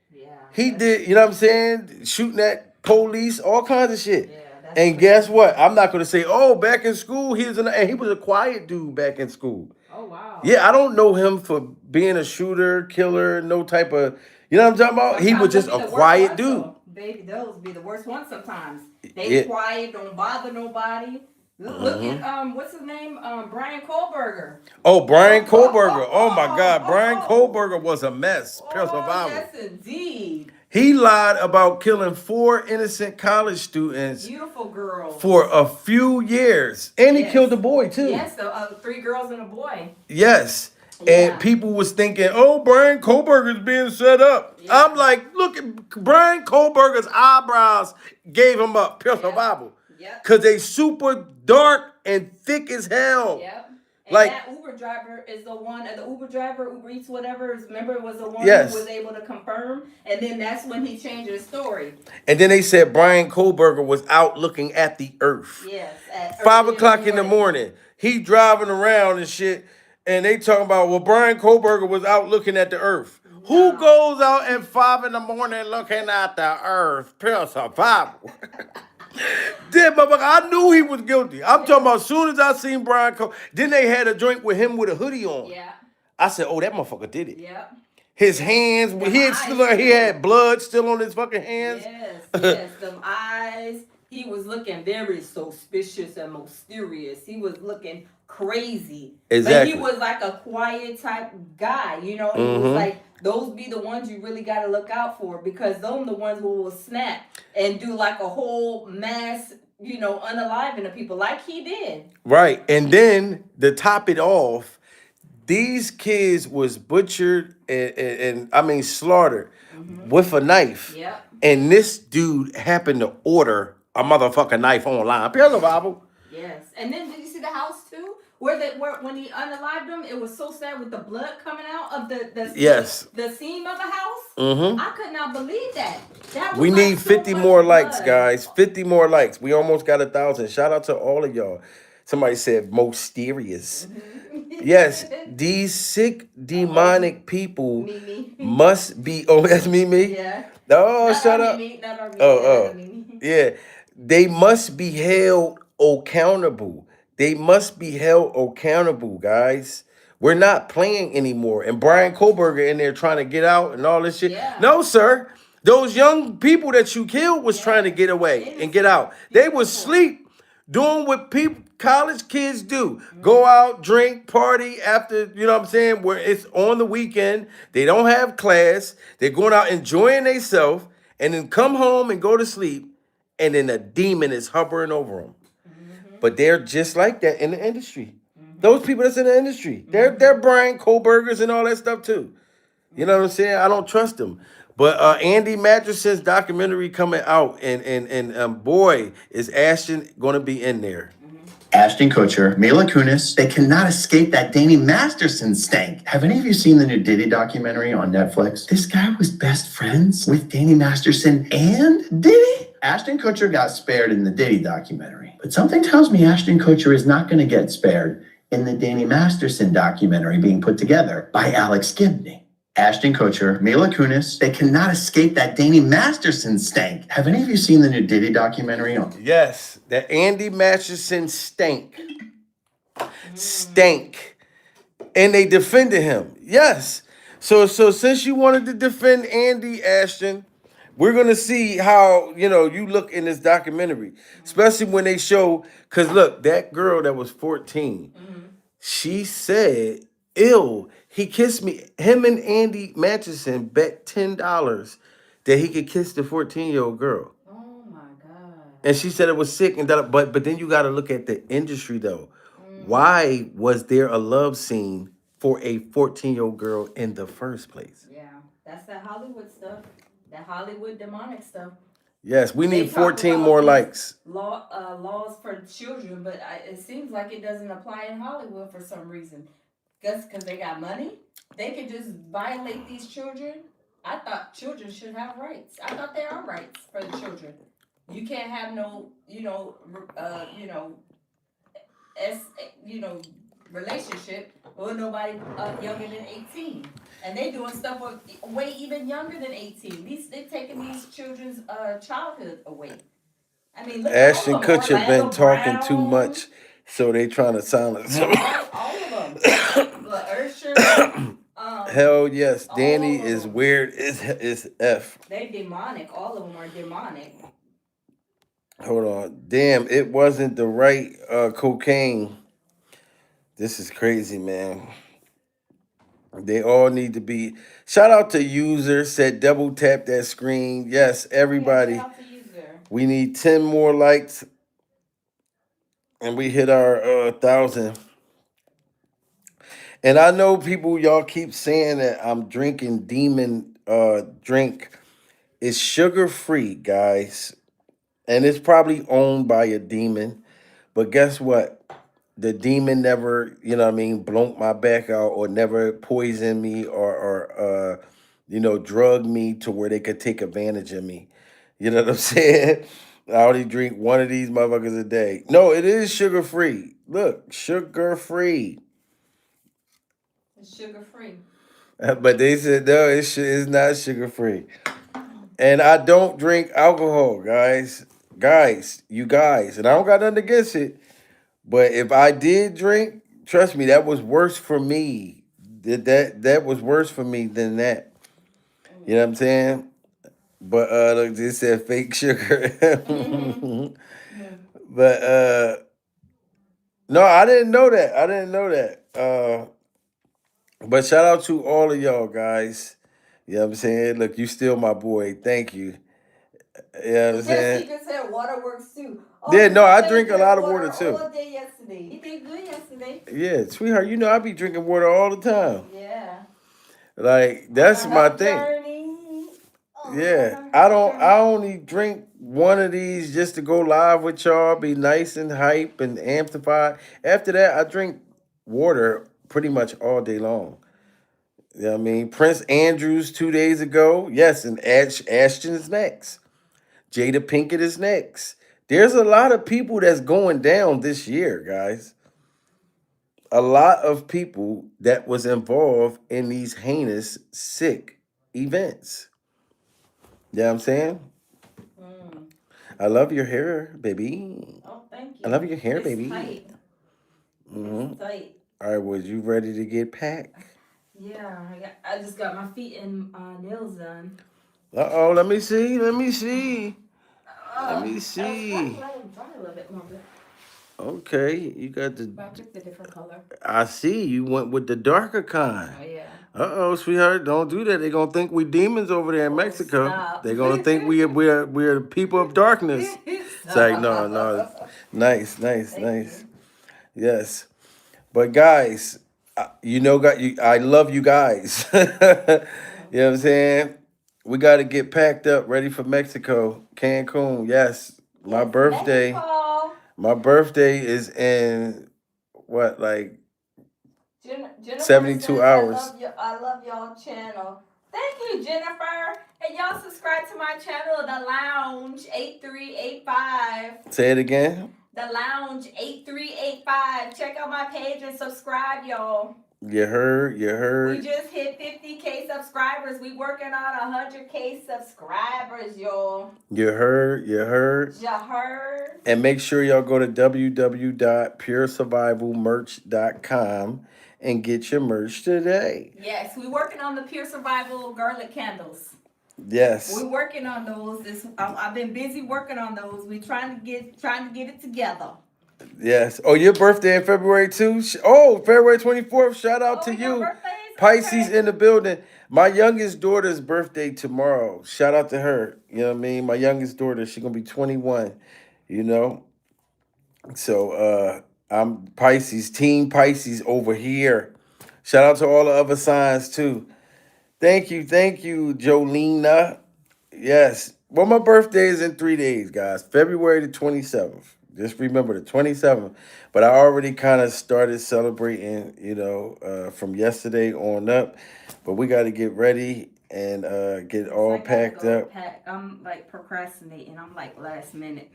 He did, you know what I'm saying? Shooting at police, all kinds of shit. And guess what? I'm not going to say, oh, back in school, he was a quiet dude back in school. Oh, wow. Yeah, I don't know him for being a shooter, killer, no type of, you know what I'm talking about? He was just a quiet dude. Baby, those be the worst ones sometimes. They quiet, don't bother nobody. Look at what's his name? Brian Kohlberger. Oh, Brian Kohlberger. Oh my God, Brian Kohlberger was a mess. Pure survival. Yes, indeed. He lied about killing 4 innocent college students. Beautiful girls. For a few years, and he killed a boy too. Yes, 3 girls and a boy. Yes. And people was thinking, oh, Brian Kohlberger's being set up. Yeah. I'm like, look at Brian Kohlberger's eyebrows gave him up. Pure survival. Because they super dark and thick as hell. Yep. And like, that Uber driver is the one, the Uber driver, Uber Eats, whatever, remember, was the one who was able to confirm. And then that's when he changed his story. And then they said Brian Kohlberger was out looking at the earth. Yes. At 5 o'clock in the morning. He driving around and shit. And they talking about, well, Brian Kohlberger was out looking at the earth. No. Who goes out at 5 in the morning looking at the earth? Pure survival. Then, I knew he was guilty. I'm talking about as soon as I seen Brian Kohlberger. Then they had a joint with him with a hoodie on. Yeah. I said, oh, that motherfucker did it. Yeah. His hands, he had blood still on his fucking hands. Yes, them eyes. He was looking very suspicious and mysterious. He was looking crazy. Exactly. But he was like a quiet type guy, you know? He was like, those be the ones you really got to look out for, because those the ones who will snap and do like a whole mass, you know, unaliving of people like he did. Right. And then to top it off, these kids was butchered and I mean slaughtered with a knife. Yep. And this dude happened to order a motherfucking knife online. Pure survival. Yes. And then did you see the house too? Where when he unalived them, it was so sad with the blood coming out of the seam of the house. I could not believe that. We need 50 more likes, guys. 50 more likes. We almost got 1,000. Shout out to all of y'all. Somebody said mysterious. Yes, these sick, demonic people must be. Oh, that's me. Yeah. Oh, shut up. Yeah. They must be held accountable. They must be held accountable, guys. We're not playing anymore. And Brian Kohlberger in there trying to get out and all this shit. Yeah. No, sir. Those young people that you killed was trying to get away and get out. They was asleep doing what college kids do. Go out, drink, party after, you know what I'm saying, where it's on the weekend. They don't have class. They're going out enjoying themselves. and then come home and go to sleep, and then a demon is hovering over them. But they're just like that in the industry. Those people that's in the industry, they're Brian Kohlbergers and all that stuff too. You know what I'm saying? I don't trust them. But Andy Matherson's documentary coming out, and boy, is Ashton going to be in there. Ashton Kutcher, Mila Kunis, they cannot escape that Danny Masterson stank. Have any of you seen the new Diddy documentary on Netflix? This guy was best friends with Danny Masterson and Diddy. Ashton Kutcher got spared in the Diddy documentary. But something tells me Ashton Kutcher is not going to get spared in the Danny Masterson documentary being put together by Alex Gibney. Ashton Kutcher, Mila Kunis, they cannot escape that Danny Masterson stank. Have any of you seen the new Diddy documentary on? Yes, that Andy Masterson stank. Stank. And they defended him. Yes. So since you wanted to defend Andy, Ashton, we're going to see how, you look in this documentary. Especially when they show, because look, that girl that was 14, she said, ew, he kissed me. Him and Andy Masterson bet $10 that he could kiss the 14-year-old girl. Oh my God. And she said it was sick. But then you got to look at the industry, though. Why was there a love scene for a 14-year-old girl in the first place? Yeah, that's that Hollywood stuff. That Hollywood demonic stuff. Yes, we They need talk 14 about more these likes. Laws for children, but it seems like it doesn't apply in Hollywood for some reason. Because they got money, they can just violate these children. I thought children should have rights. I thought there are rights for the children. You can't have no, relationship with nobody younger than 18. And they doing stuff with way even younger than 18. They're taking these children's childhood away. I mean, look at Ashton all of them. Kutcher been Orlando talking Brown, too much, so they trying to silence him. all of them. But Usher, Hell yes, Danny all of is them. weird is F. They demonic. All of them are demonic. Hold on. Damn, it wasn't the right cocaine. This is crazy, man. They all need to be. Shout out to User, said double tap that screen. Yes, everybody. Shout out to User. We need 10 more likes. And we hit our 1,000. And I know people, y'all keep saying that I'm drinking demon drink. It's sugar-free, guys. And it's probably owned by a demon. But guess what? The demon never, blonked my back out or never poisoned me or drugged me to where they could take advantage of me. You know what I'm saying? I only drink one of these motherfuckers a day. No, it is sugar-free. Look, sugar-free. It's sugar free. But they said, no, it's not sugar-free. And I don't drink alcohol, guys. You guys. And I don't got nothing against it. But if I did drink, trust me, that was worse for me. That was worse for me than that. You know what I'm saying? But look, this said fake sugar. But no, I didn't know that. But shout out to all of y'all guys. You know what I'm saying? Look, you still my boy. Thank you. You know what I'm saying? Jessica said water works too. Yeah, no, I drink a lot of water too. All day yesterday. You did good yesterday. Yeah, sweetheart, I be drinking water all the time. Yeah. Like, that's my thing. Yeah, I only drink one of these just to go live with y'all, be nice and hype and amplified. After that, I drink water pretty much all day long. You know what I mean? Prince Andrews 2 days ago. Yes, and Ashton is next. Jada Pinkett is next. There's a lot of people that's going down this year, guys. A lot of people that was involved in these heinous, sick events. You know what I'm saying? I love your hair, baby. Oh, thank you. I love your hair, It's baby. tight. Mm-hmm. It's tight. All right, was you ready to get packed? Yeah, I just got my feet and nails done. Uh-oh, let me see. Let me see. Dry a little bit more. Okay, you got But I picked a different color. I see. You went with the darker kind. Oh, yeah. Uh-oh, sweetheart, don't do that. They're gonna think we demons over there in Mexico. Stop. They're gonna think we're the people of darkness. It's like, no, no. Nice, nice, nice. Yes. But guys, I love you guys. You know what I'm saying? We gotta get packed up, ready for Mexico, Cancun. Yes. My birthday. Mexico. My birthday is in what, like Jennifer 72 says, hours. I love y'all channel. Thank you, Jennifer. And y'all subscribe to my channel, The Lounge 8385. Say it again. The Lounge 8385. Check out my page and subscribe, y'all. You heard. We just hit 50K subscribers. We working on 100K subscribers, y'all. You heard. You heard? And make sure y'all go to www.puresurvivalmerch.com and get your merch today. Yes, we working on the Pure Survival garlic candles. Yes. We're working on those. I've been busy working on those. We trying to get it together. Yes. Oh, your birthday in February too? Oh, February 24th. Shout out to you. Pisces in the building. My youngest daughter's birthday tomorrow. Shout out to her. You know what I mean? My youngest daughter, she's gonna be 21, you know. So I'm Pisces, Team Pisces over here. Shout out to all the other signs too. Thank you, Jolena. Yes. Well, my birthday is in 3 days, guys. February the 27th. Just remember the 27th. But I already kind of started celebrating, from yesterday on up. But we got to get ready and get all packed up. I'm like procrastinating. I'm like last minute.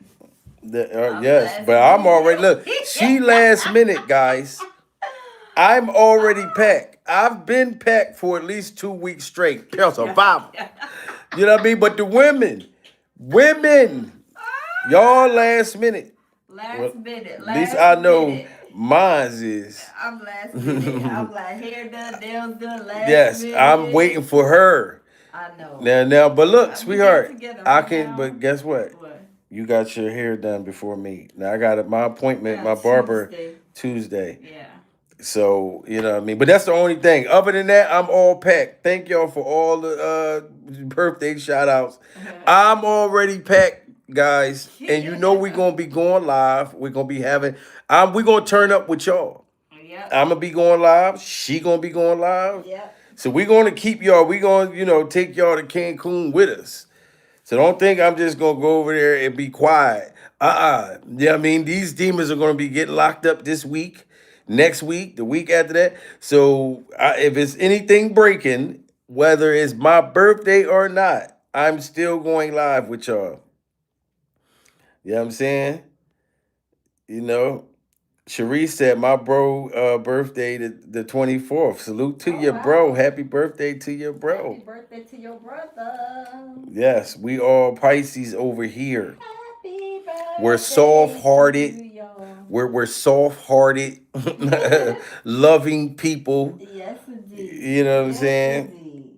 Yes, but I'm already, look, she last minute, guys. I'm already packed. I've been packed for at least 2 weeks straight. Pure survival. You know what I mean? But the women, y'all last minute. Last minute. At least I know mine's is. I'm last minute. I'm like hair done, nails done, last yes, minute. I'm waiting for her. I know. Now, but look, sweetheart, I right can, now. but guess what? You got your hair done before me. Now I got my appointment, my barber Tuesday. Yeah. So, you know what I mean? But that's the only thing. Other than that, I'm all packed. Thank y'all for all the birthday shout outs. I'm already packed, guys. And you know we're going to be going live. We're going to be having, we're going to turn up with y'all. Yep. I'm going to be going live. She going to be going live. Yep. So we're going to keep y'all. We're going to, take y'all to Cancun with us. So don't think I'm just going to go over there and be quiet. Yeah, I mean, these demons are going to be getting locked up this week, next week, the week after that. So if it's anything breaking, whether it's my birthday or not, I'm still going live with y'all. You know what I'm saying? Sharice said my bro birthday the 24th. Salute to your bro. Happy birthday to your bro. Happy birthday to your brother. Yes, we all Pisces over here. Happy birthday. We're soft-hearted. We're soft-hearted, loving people. Yes, indeed. You know what I'm saying?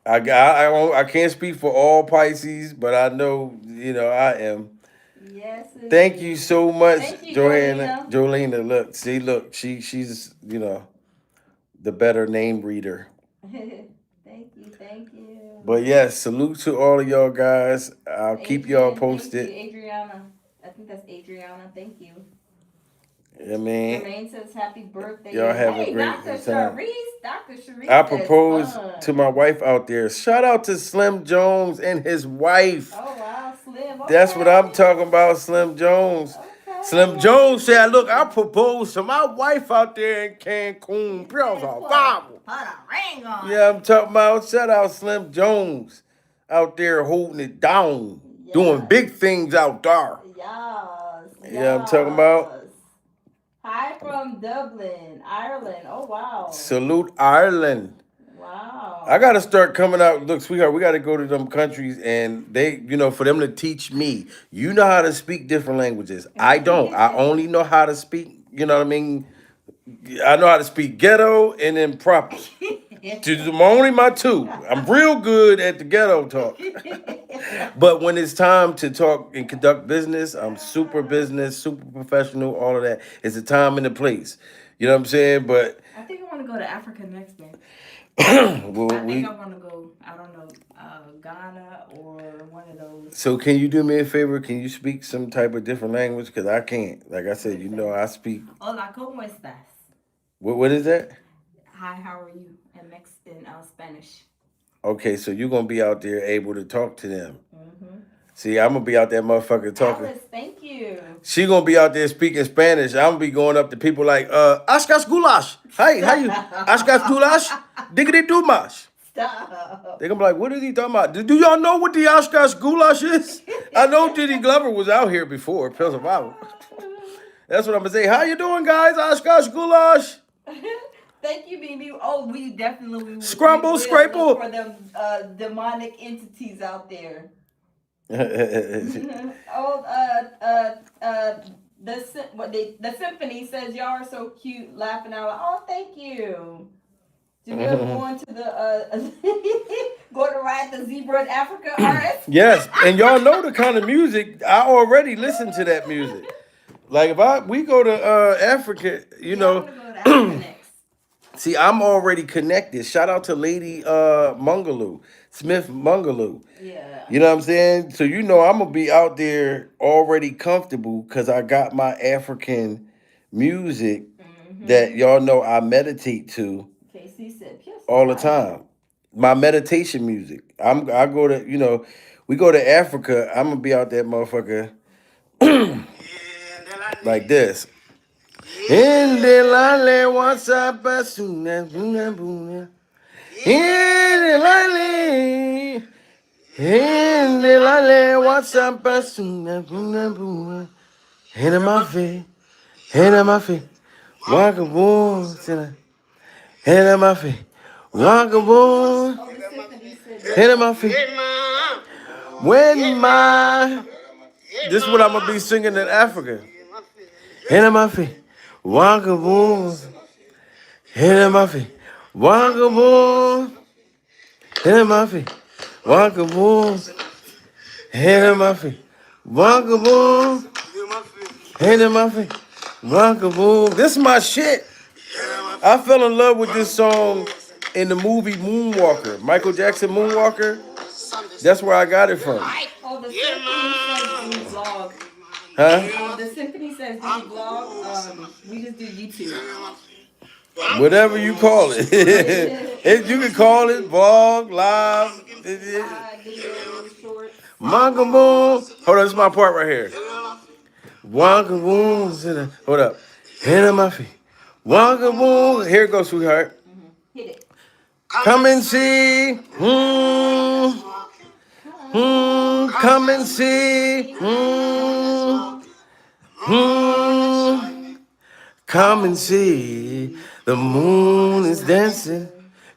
I can't speak for all Pisces, but I know, I am. Yes, indeed. Thank you so much, Thank you, Joanna. Jolena, look, she's the better name reader. Thank you. But yes, salute to all of y'all guys. I'll keep y'all posted. Thank you, Adriana. I think that's Adriana. Thank you. I mean, Jermaine says happy birthday. y'all have hey, a great Dr. time. Dr. Sharice. I proposed to my wife out there. Shout out to Slim Jones and his wife. Oh, wow, Slim. Okay. That's what I'm talking about, Slim Jones. Okay. Slim Jones said, look, I proposed to my wife out there in Cancun. Pure survival. Put a ring on. Yeah, I'm talking about, shout out Slim Jones out there holding it down, doing big things out there. Yes. Yeah, I'm talking about. Hi from Dublin, Ireland. Oh, wow. Salute Ireland. Wow. I got to start coming out. Look, sweetheart, we got to go to them countries and they, for them to teach me. You know how to speak different languages. I don't. I only know how to speak, you know what I mean? I know how to speak ghetto and then proper. Only my two. I'm real good at the ghetto talk. But when it's time to talk and conduct business, I'm super business, super professional, all of that. It's a time and a place. You know what I'm saying? But I think I want to go to Africa next, man. Well, I think I'm gonna go. I don't know, Ghana or one of those. so can you do me a favor? Can you speak some type of different language? Because I can't. Like I said, you know, I speak. Hola, ¿cómo estás? What is that? Hi, how are you? In Spanish. Okay, so you're gonna be out there able to talk to them. See, I'm gonna be out there motherfucker talking. Alice, thank you. She gonna be out there speaking Spanish. I'm gonna be going up to people like, Ashkas Gulash. Hey, how you? Ashkas Gulash? Diggity Dumash. Stop. They gonna be like, what is he talking about? Do y'all know what the Ashkas Goulash is? I know Diddy Glover was out here before, Pennsylvania. That's what I'm gonna say. How you doing, guys? Ashkas Goulash. Thank you, Mimi. Oh, we definitely Scrumble, will scraple. look for them demonic entities out there. Oh, the symphony says y'all are so cute, laughing out loud. Oh, thank you. Did you ever go to the go to ride the zebra in Africa, artist? Yes, and y'all know the kind of music. I already listen to that music. Like if we go to Africa, you know. See, I'm already connected. Shout out to Lady Smith Mungaloo. Yeah. You know what I'm saying? So you know I'm gonna be out there already comfortable because I got my African music that y'all know I meditate to KC said, yes, all the time. My meditation music. I go to, you know, we go to Africa, I'm gonna be out there motherfucker like this. Indelale WhatsApp basuna buna buna. Indelale WhatsApp basuna buna buna. Head of my feet, walk a boy, head of my feet, walk a boy, head of my feet. When my, this is what I'm gonna be singing in Africa. Head of my feet. Walk a boom, head of my feet. Walk a boom, head of my feet. Walk a boom, head of my feet. Walk a boom, head of my feet. Walk a boom. This is my shit. I fell in love with this song in the movie Moonwalker. Michael Jackson Moonwalker. That's where I got it from. Oh, the symphony says do vlog. Huh? The symphony says do vlog. We just do YouTube. Whatever you call it. You can call it vlog, live. Manga boom. Hold on, this is my part right here. Wonka boom. Hold up. Head of my feet. Wonka boom. Here it goes, sweetheart. Hit it. Come and see. Come and see. Come and see. The moon is dancing.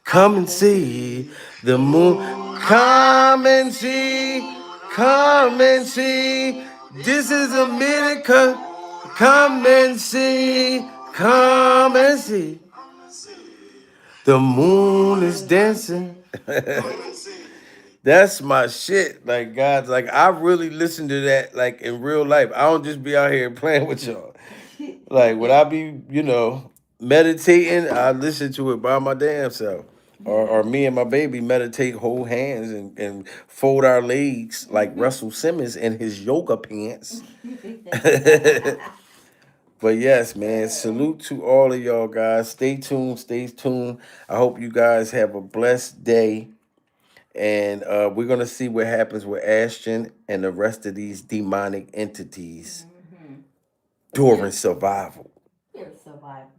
Come and see. The moon. Come and see. Come and see. This is a miracle. Come and see. Come and see. The moon is dancing. That's my shit. Like, God, like, I really listen to that, like, in real life. I don't just be out here playing with y'all. Like, when I be, you know, meditating, I listen to it by my damn self. Or me and my baby meditate, hold hands, and fold our legs like Russell Simmons in his yoga pants. But yes, man, salute to all of y'all guys. Stay tuned, stay tuned. I hope you guys have a blessed day. And we're going to see what happens with Ashton and the rest of these demonic entities during survival. You're surviving.